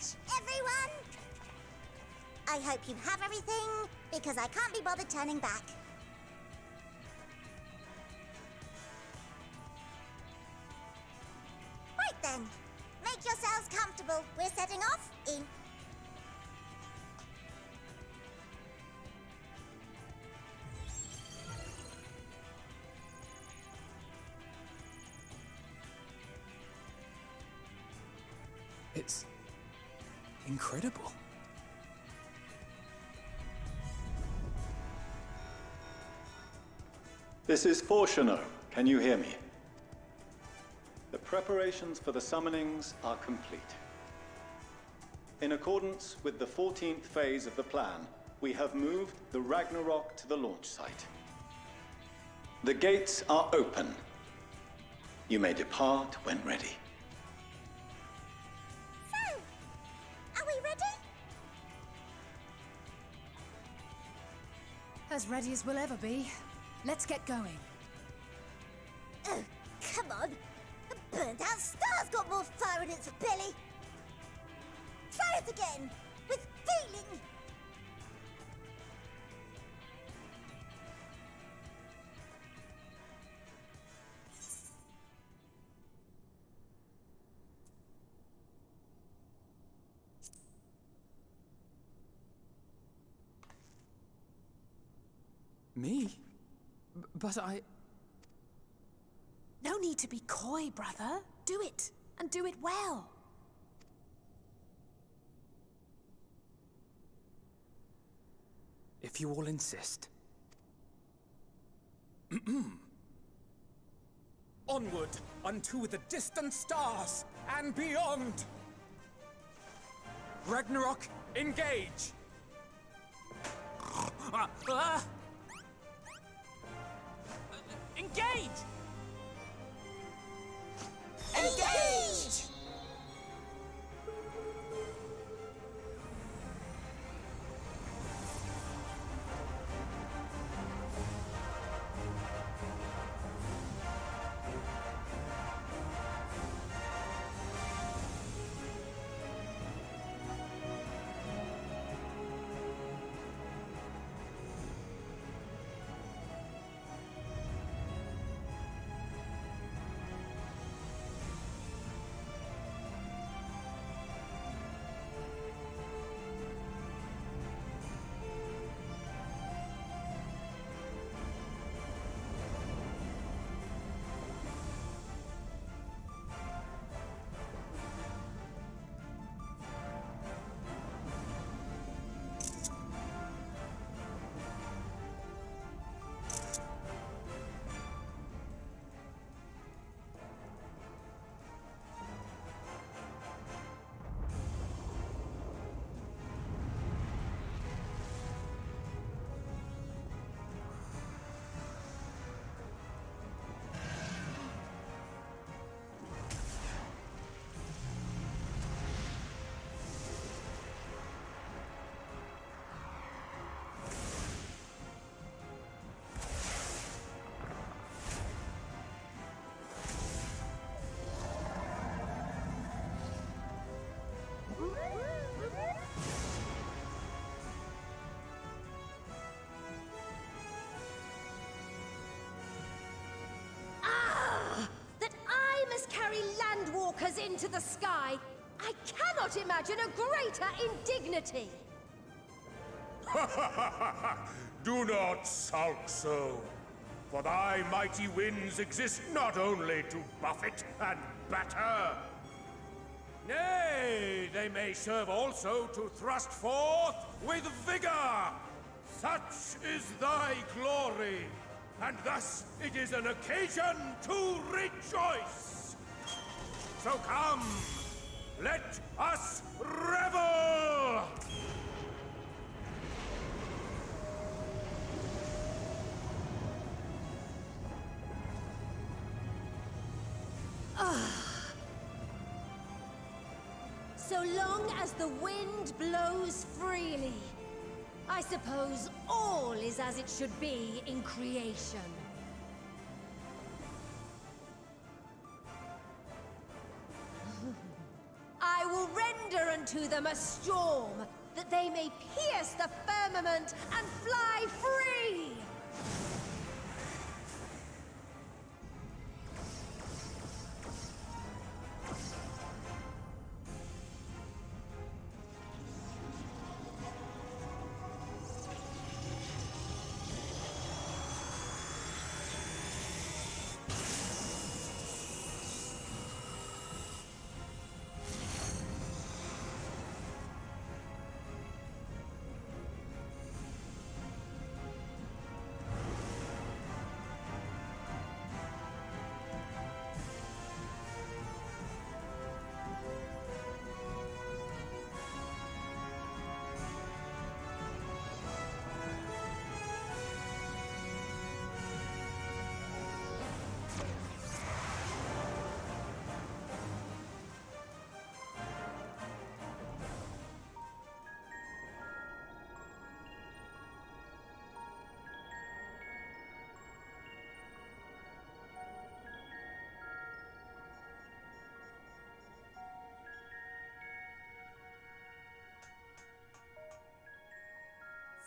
much, everyone! I hope you have everything, because I can't be bothered turning back. Right then, make yourselves comfortable. We're setting off in... It's incredible. This is Fortuno. Can you hear me? The preparations for the summonings are complete. In accordance with the 14th phase of the plan, we have moved the Ragnarok to the launch site. The gates are open. You may depart when ready. So, are we ready? As ready as we'll ever be. Let's get going. Oh, come on. The burnt-out star's got more fire in its belly. Try it again, with feeling. Me? But I... No need to be coy, brother. Do it, and do it well. If you all insist. Onward unto the distant stars and beyond! Ragnarok, engage! Engage! Engage! Carry landwalkers into the sky. I cannot imagine a greater indignity. Do not sulk so, for thy mighty winds exist not only to buffet and batter. Nay, they may serve also to thrust forth with vigor. Such is thy glory, and thus it is an occasion to rejoice. So come, let us revel! So long as the wind blows freely, I suppose all is as it should be in creation. I will render Render unto them a storm, that they may pierce the firmament and fly free!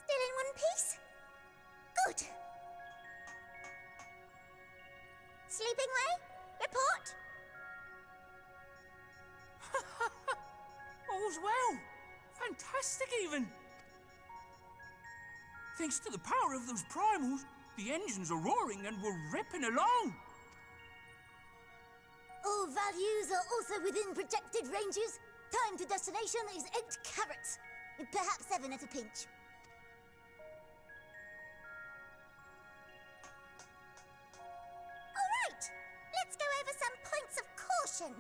Still in one piece? Good. Sleeping way? Report? All's well. Fantastic, even. Thanks to the power of those primals, the engines are roaring and we're ripping along. All values are also within projected ranges. Time to destination is 8 carats. Perhaps 7 at a pinch. All right. Let's go over some points of caution.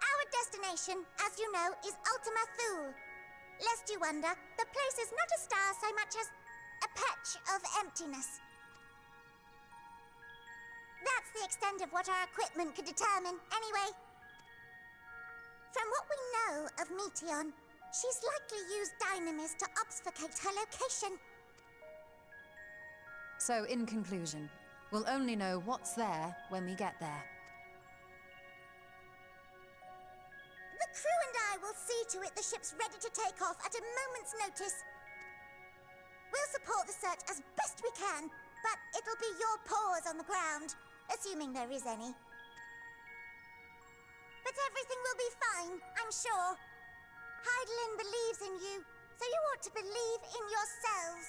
Our destination, as you know, is Ultima Thule. Lest you wonder, the place is not a star so much as a patch of emptiness. That's the extent of what our equipment could determine, anyway. From what we know of Meteon, she's likely used dynamis to obfuscate her location. So, in conclusion, we'll only know what's there when we get there. The crew and I will see to it the ship's ready to take off at a moment's notice. We'll support the search as best we can, but it'll be your paws on the ground, assuming there is any. But everything will be fine, I'm sure. Heidelin believes in you, so you ought to believe in yourselves.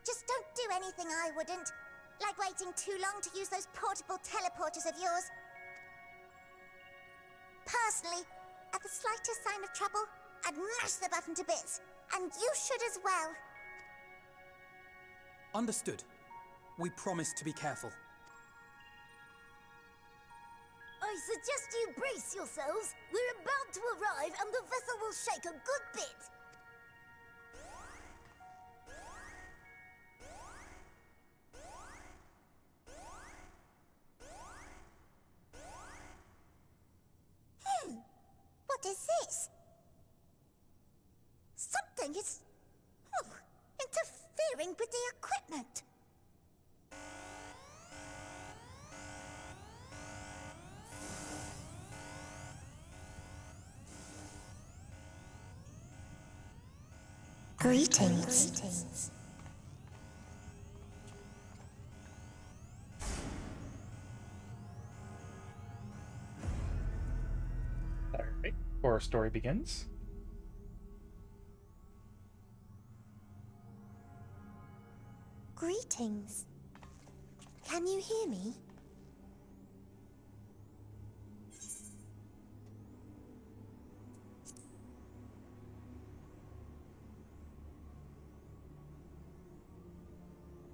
Just don't do anything I wouldn't, like waiting too long to use those portable teleporters of yours. Personally, at the slightest sign of trouble, I'd mash the button to bits, and you should as well. Understood. We promise to be careful. I suggest you brace yourselves. We're about to arrive and the vessel will shake a good bit. What is this? Something is interfering with the equipment. Greetings. Alright, horror story begins. Greetings. Can you hear me?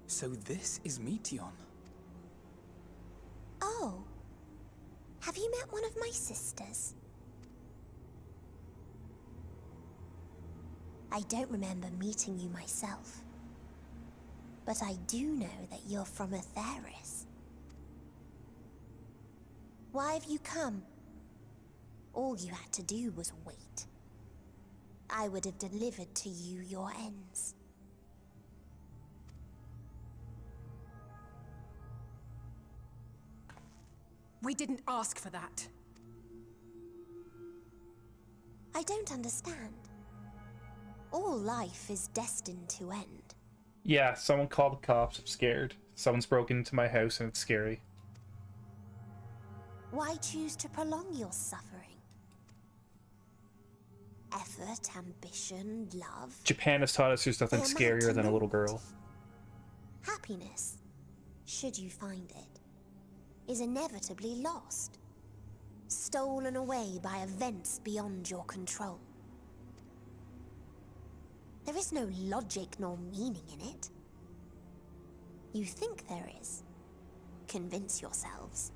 So this is Meteon. Oh. Have you met one of my sisters? I don't remember meeting you myself. But I do know that you're from Atheris. Why have you come? All you had to do was wait. I would have delivered to you your ends. We didn't ask for that. I don't understand. All life is destined to end. Yeah, someone called the cops. I'm scared. Someone's broken into my house and it's scary. Why choose to prolong your suffering? Effort, ambition, love. Japan has taught us there's nothing They amount scarier to than a little naught. girl. Happiness, should you find it, is inevitably lost. Stolen away by events beyond your control. There is no logic nor meaning in it. You think there is. Convince yourselves.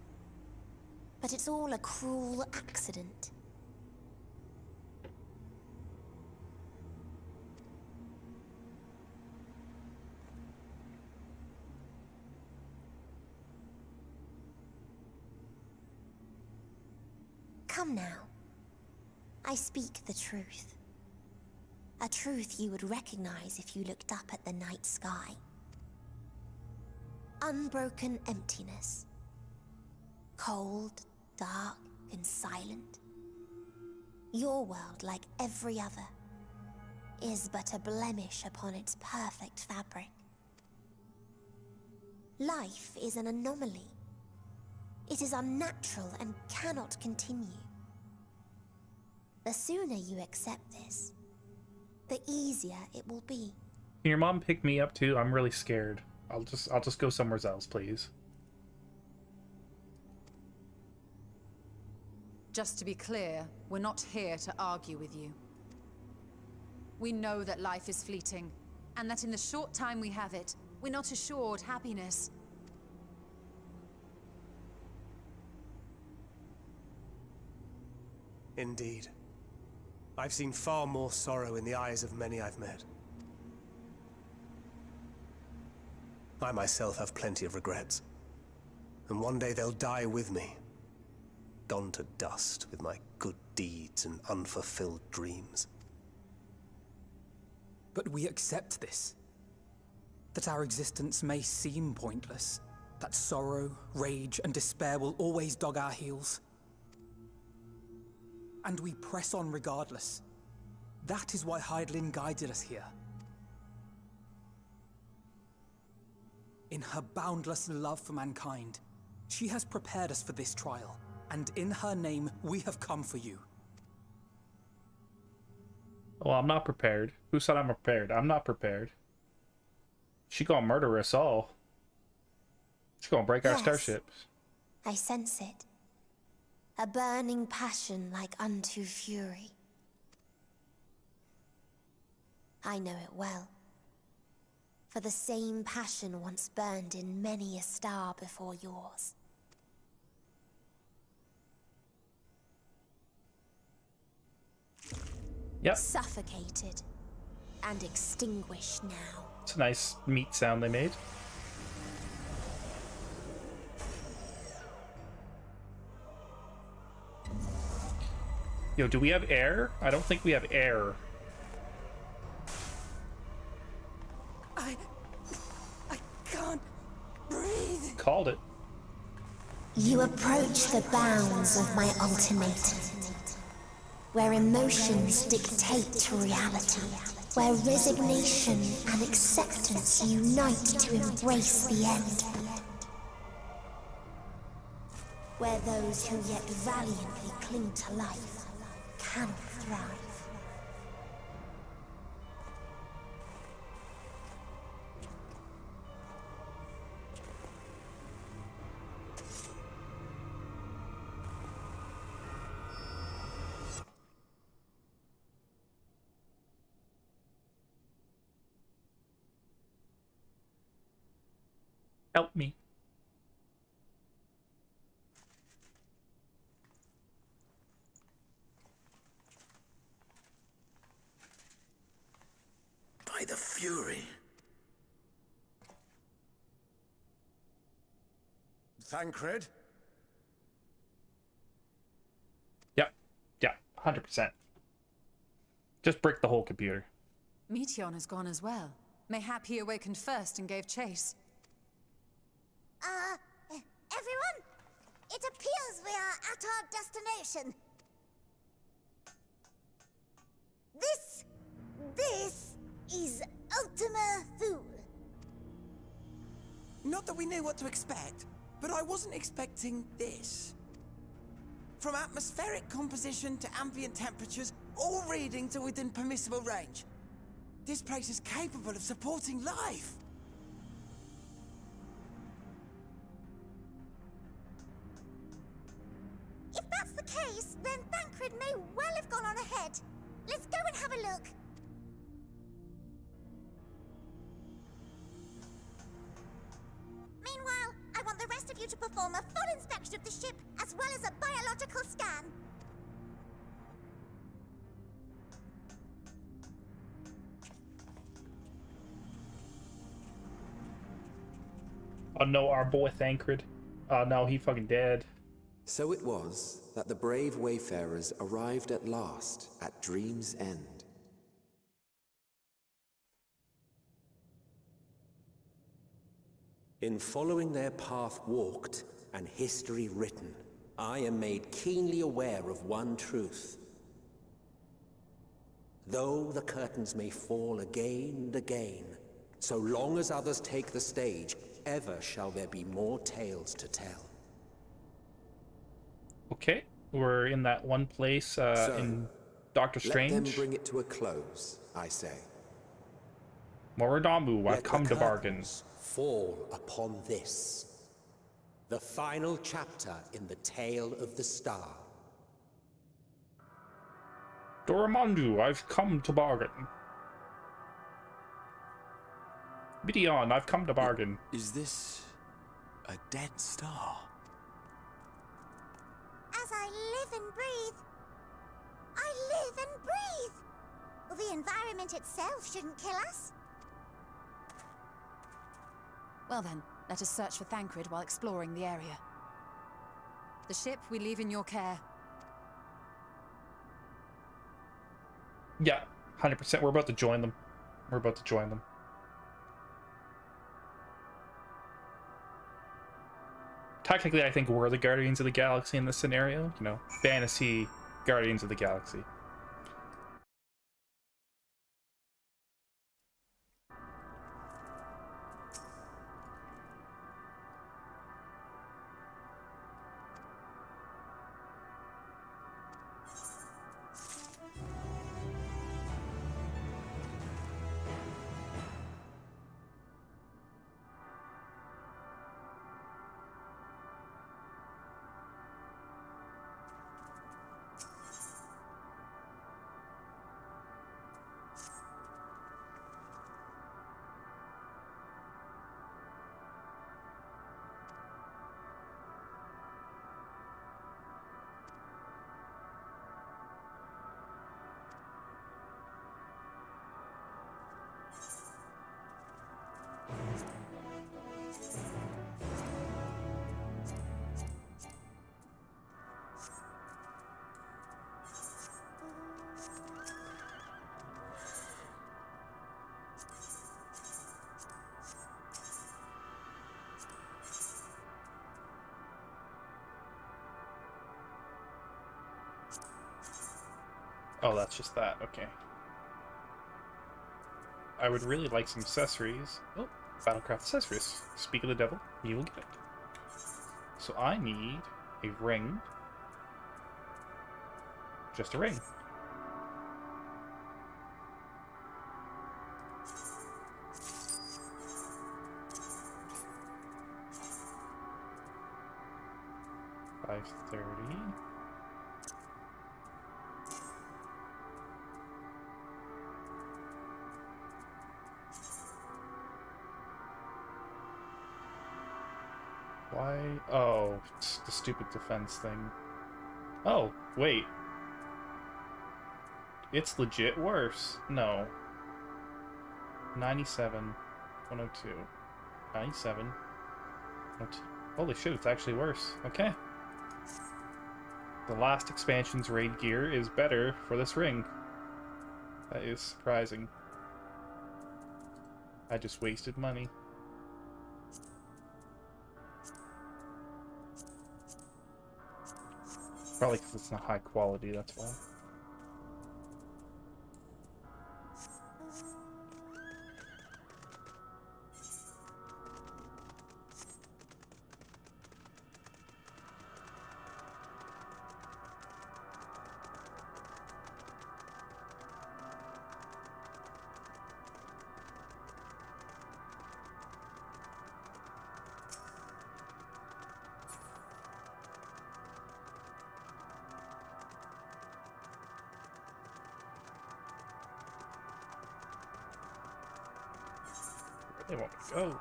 But it's all a cruel accident. Come now. I speak the truth. A truth you would recognize if you looked up at the night sky. Unbroken emptiness. Cold, dark, and silent. Your world, like every other, is but a blemish upon its perfect fabric. Life is an anomaly. It is unnatural and cannot continue. The sooner you accept this, the easier it will be. Can your mom pick me up too? I'm really scared. I'll just go somewhere else, please. Just to be clear, we're not here to argue with you. We know that life is fleeting, and that in the short time we have it, we're not assured happiness. Indeed. I've seen far more sorrow in the eyes of many I've met. I myself have plenty of regrets. And one day they'll die with me. Gone to dust with my good deeds and unfulfilled dreams. But we accept this. That our existence may seem pointless. That sorrow, rage, and despair will always dog our heels. And we press on regardless. That is why Hydaelyn guided us here. In her boundless love for mankind, she has prepared us for this trial, and in her name, we have come for you. Well, I'm not prepared. Who said I'm prepared? I'm not prepared. She gonna murder us all. She's gonna break our Yes. starships. I sense it. A burning passion like unto fury. I know it well. For the same passion once burned in many a star before yours. Yep. Suffocated and extinguished now. It's a nice meat sound they made. Yo, do we have air? I don't think we have air. I can't breathe. Called it. You approach the bounds of my ultimatum, where emotions dictate reality, where resignation and acceptance unite to embrace the end, where those who yet valiantly cling to life cannot thrive. Help me. By the Fury. Thancred? Yep. Yeah, 100%. Just brick the whole computer. Meteon has gone as well. Mayhap he awakened first and gave chase. Everyone? It appears we are at our destination. This is Ultima Thule. Not that we knew what to expect, but I wasn't expecting this. From atmospheric composition to ambient temperatures, all reading to within permissible range. This place is capable of supporting life. If that's the case, then Thancred may well have gone on ahead. Let's go and have a look. Meanwhile, I want the rest of you to perform a full inspection of the ship, as well as a biological scan. Oh no, our boy Thancred. Oh no, he fucking dead. So it was that the brave wayfarers arrived at last at Dream's End. In following their path walked and history written, I am made keenly aware of one truth. Though the curtains may fall again and again, so long as others take the stage, ever shall there be more tales to tell. Okay, we're in that one place in Doctor Strange. Let them bring it to a close, I say. Moridamu, I've come to bargain. Fall upon this, the final chapter in the tale of the star. Doramandu, I've come to bargain. Midian, I've come to bargain. Is this a dead star? As I live and breathe, I live and breathe. Well, the environment itself shouldn't kill us. Well then, let us search for Thancred while exploring the area. The ship we leave in your care. Yeah, 100%. We're about to join them. We're about to join them. Technically, I think we're the Guardians of the Galaxy in this scenario. You know, fantasy Guardians of the Galaxy. Oh, that's just that. Okay. I would really like some accessories. Oh, Battlecraft accessories. Speak of the devil, you will get it. So I need a ring. Just a ring. $530. Why? Oh, it's the stupid defense thing. Oh, wait. It's legit worse. No. 97. 102. 97. 102. Holy shit, it's actually worse. Okay. The last expansion's raid gear is better for this ring. That is surprising. I just wasted money. Probably because it's not high quality, that's why. They want me to go.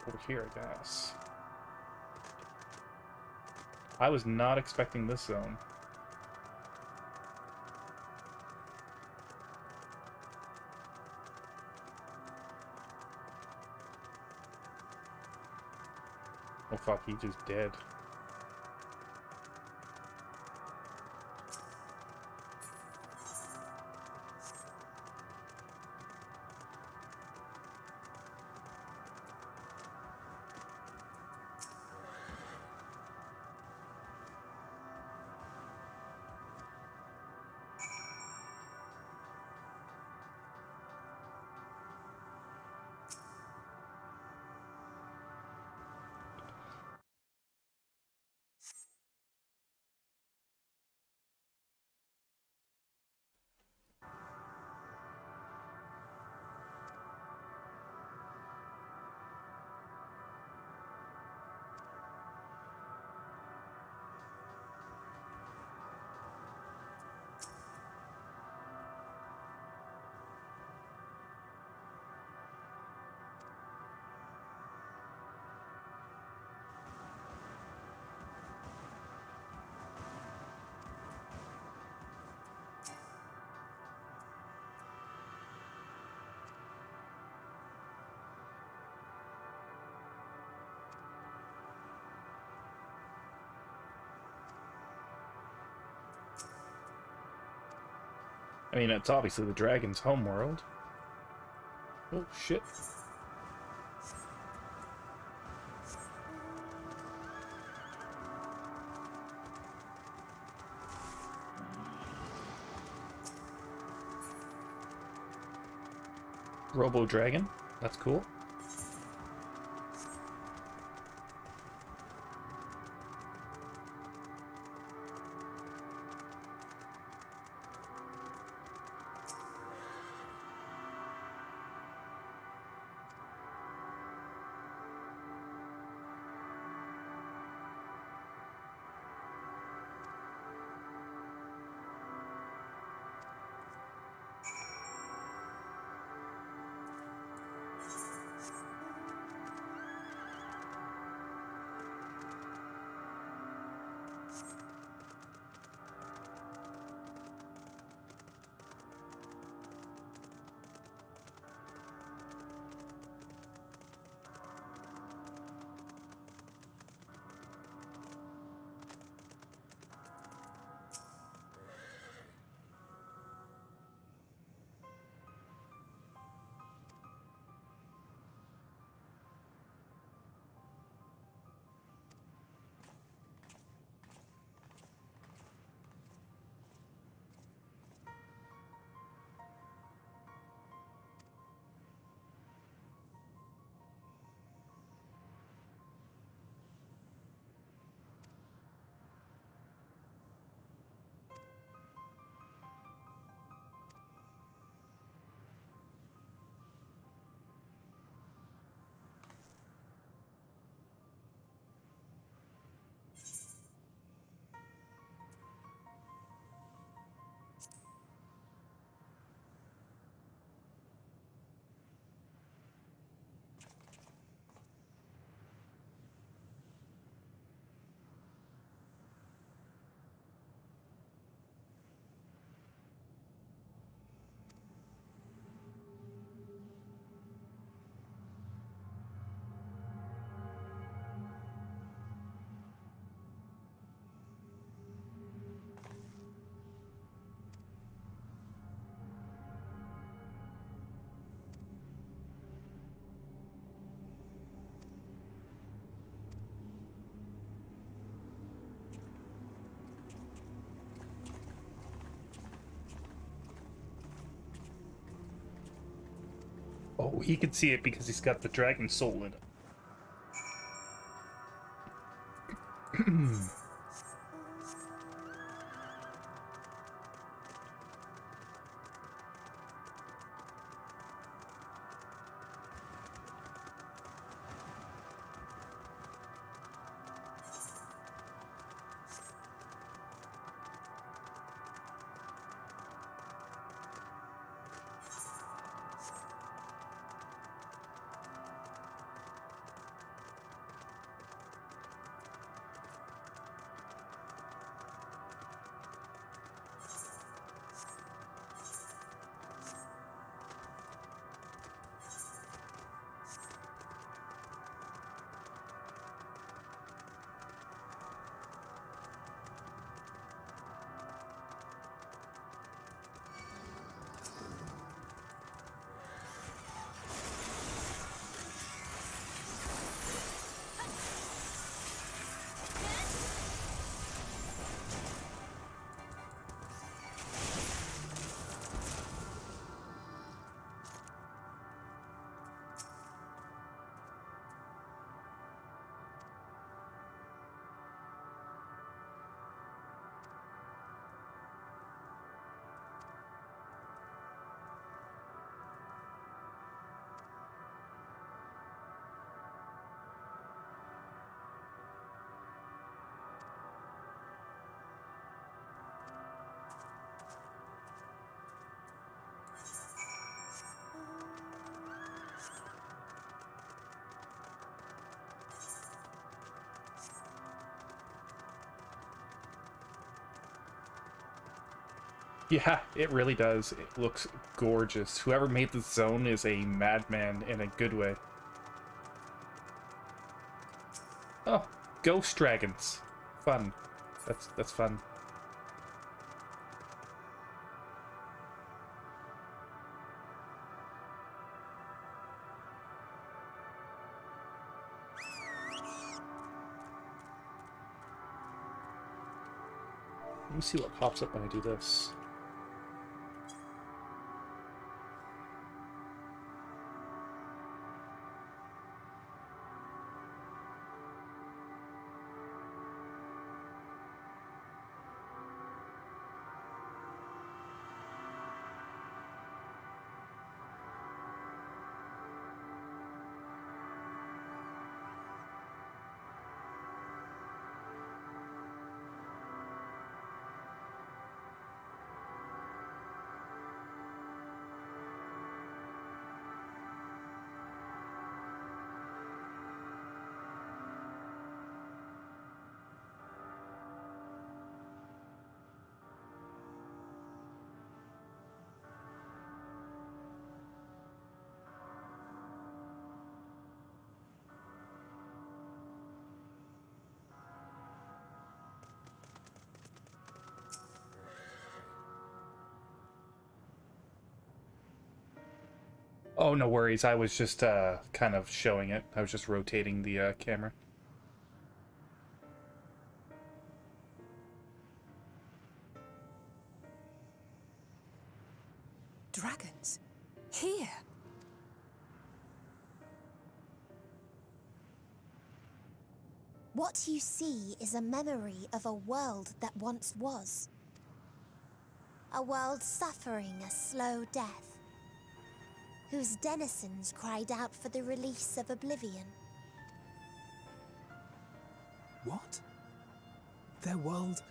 Over here, I guess. I was not expecting this zone. Oh fuck, he just dead. I mean, it's obviously the dragon's homeworld. Oh, shit. Robo-dragon. That's cool. Oh, he can see it because he's got the dragon soul in it. Yeah, it really does. It looks gorgeous. Whoever made this zone is a madman in a good way. Oh, ghost dragons. Fun. That's fun. Let me see what pops up when I do this. Oh, no worries. I was just kind of showing it. I was just rotating the camera. Dragons? Here? What you see is a memory of a world that once was. A world suffering a slow death, whose denizens cried out for the release of oblivion. What? Their world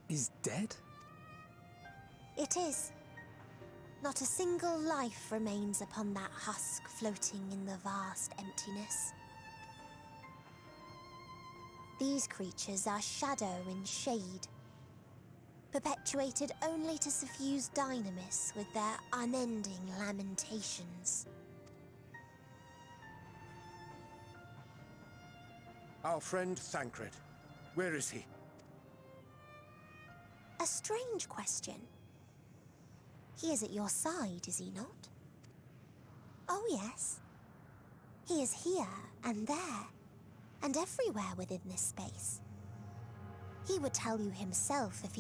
is dead? It is. Not a single life remains upon that husk floating in the vast emptiness. These creatures are shadow and shade, perpetuated only to suffuse dynamis with their unending lamentations. Our friend Thancred. Where is he? A strange question. He is at your side, is he not? Oh yes. He is here and there, and everywhere within this space. He would tell you himself if he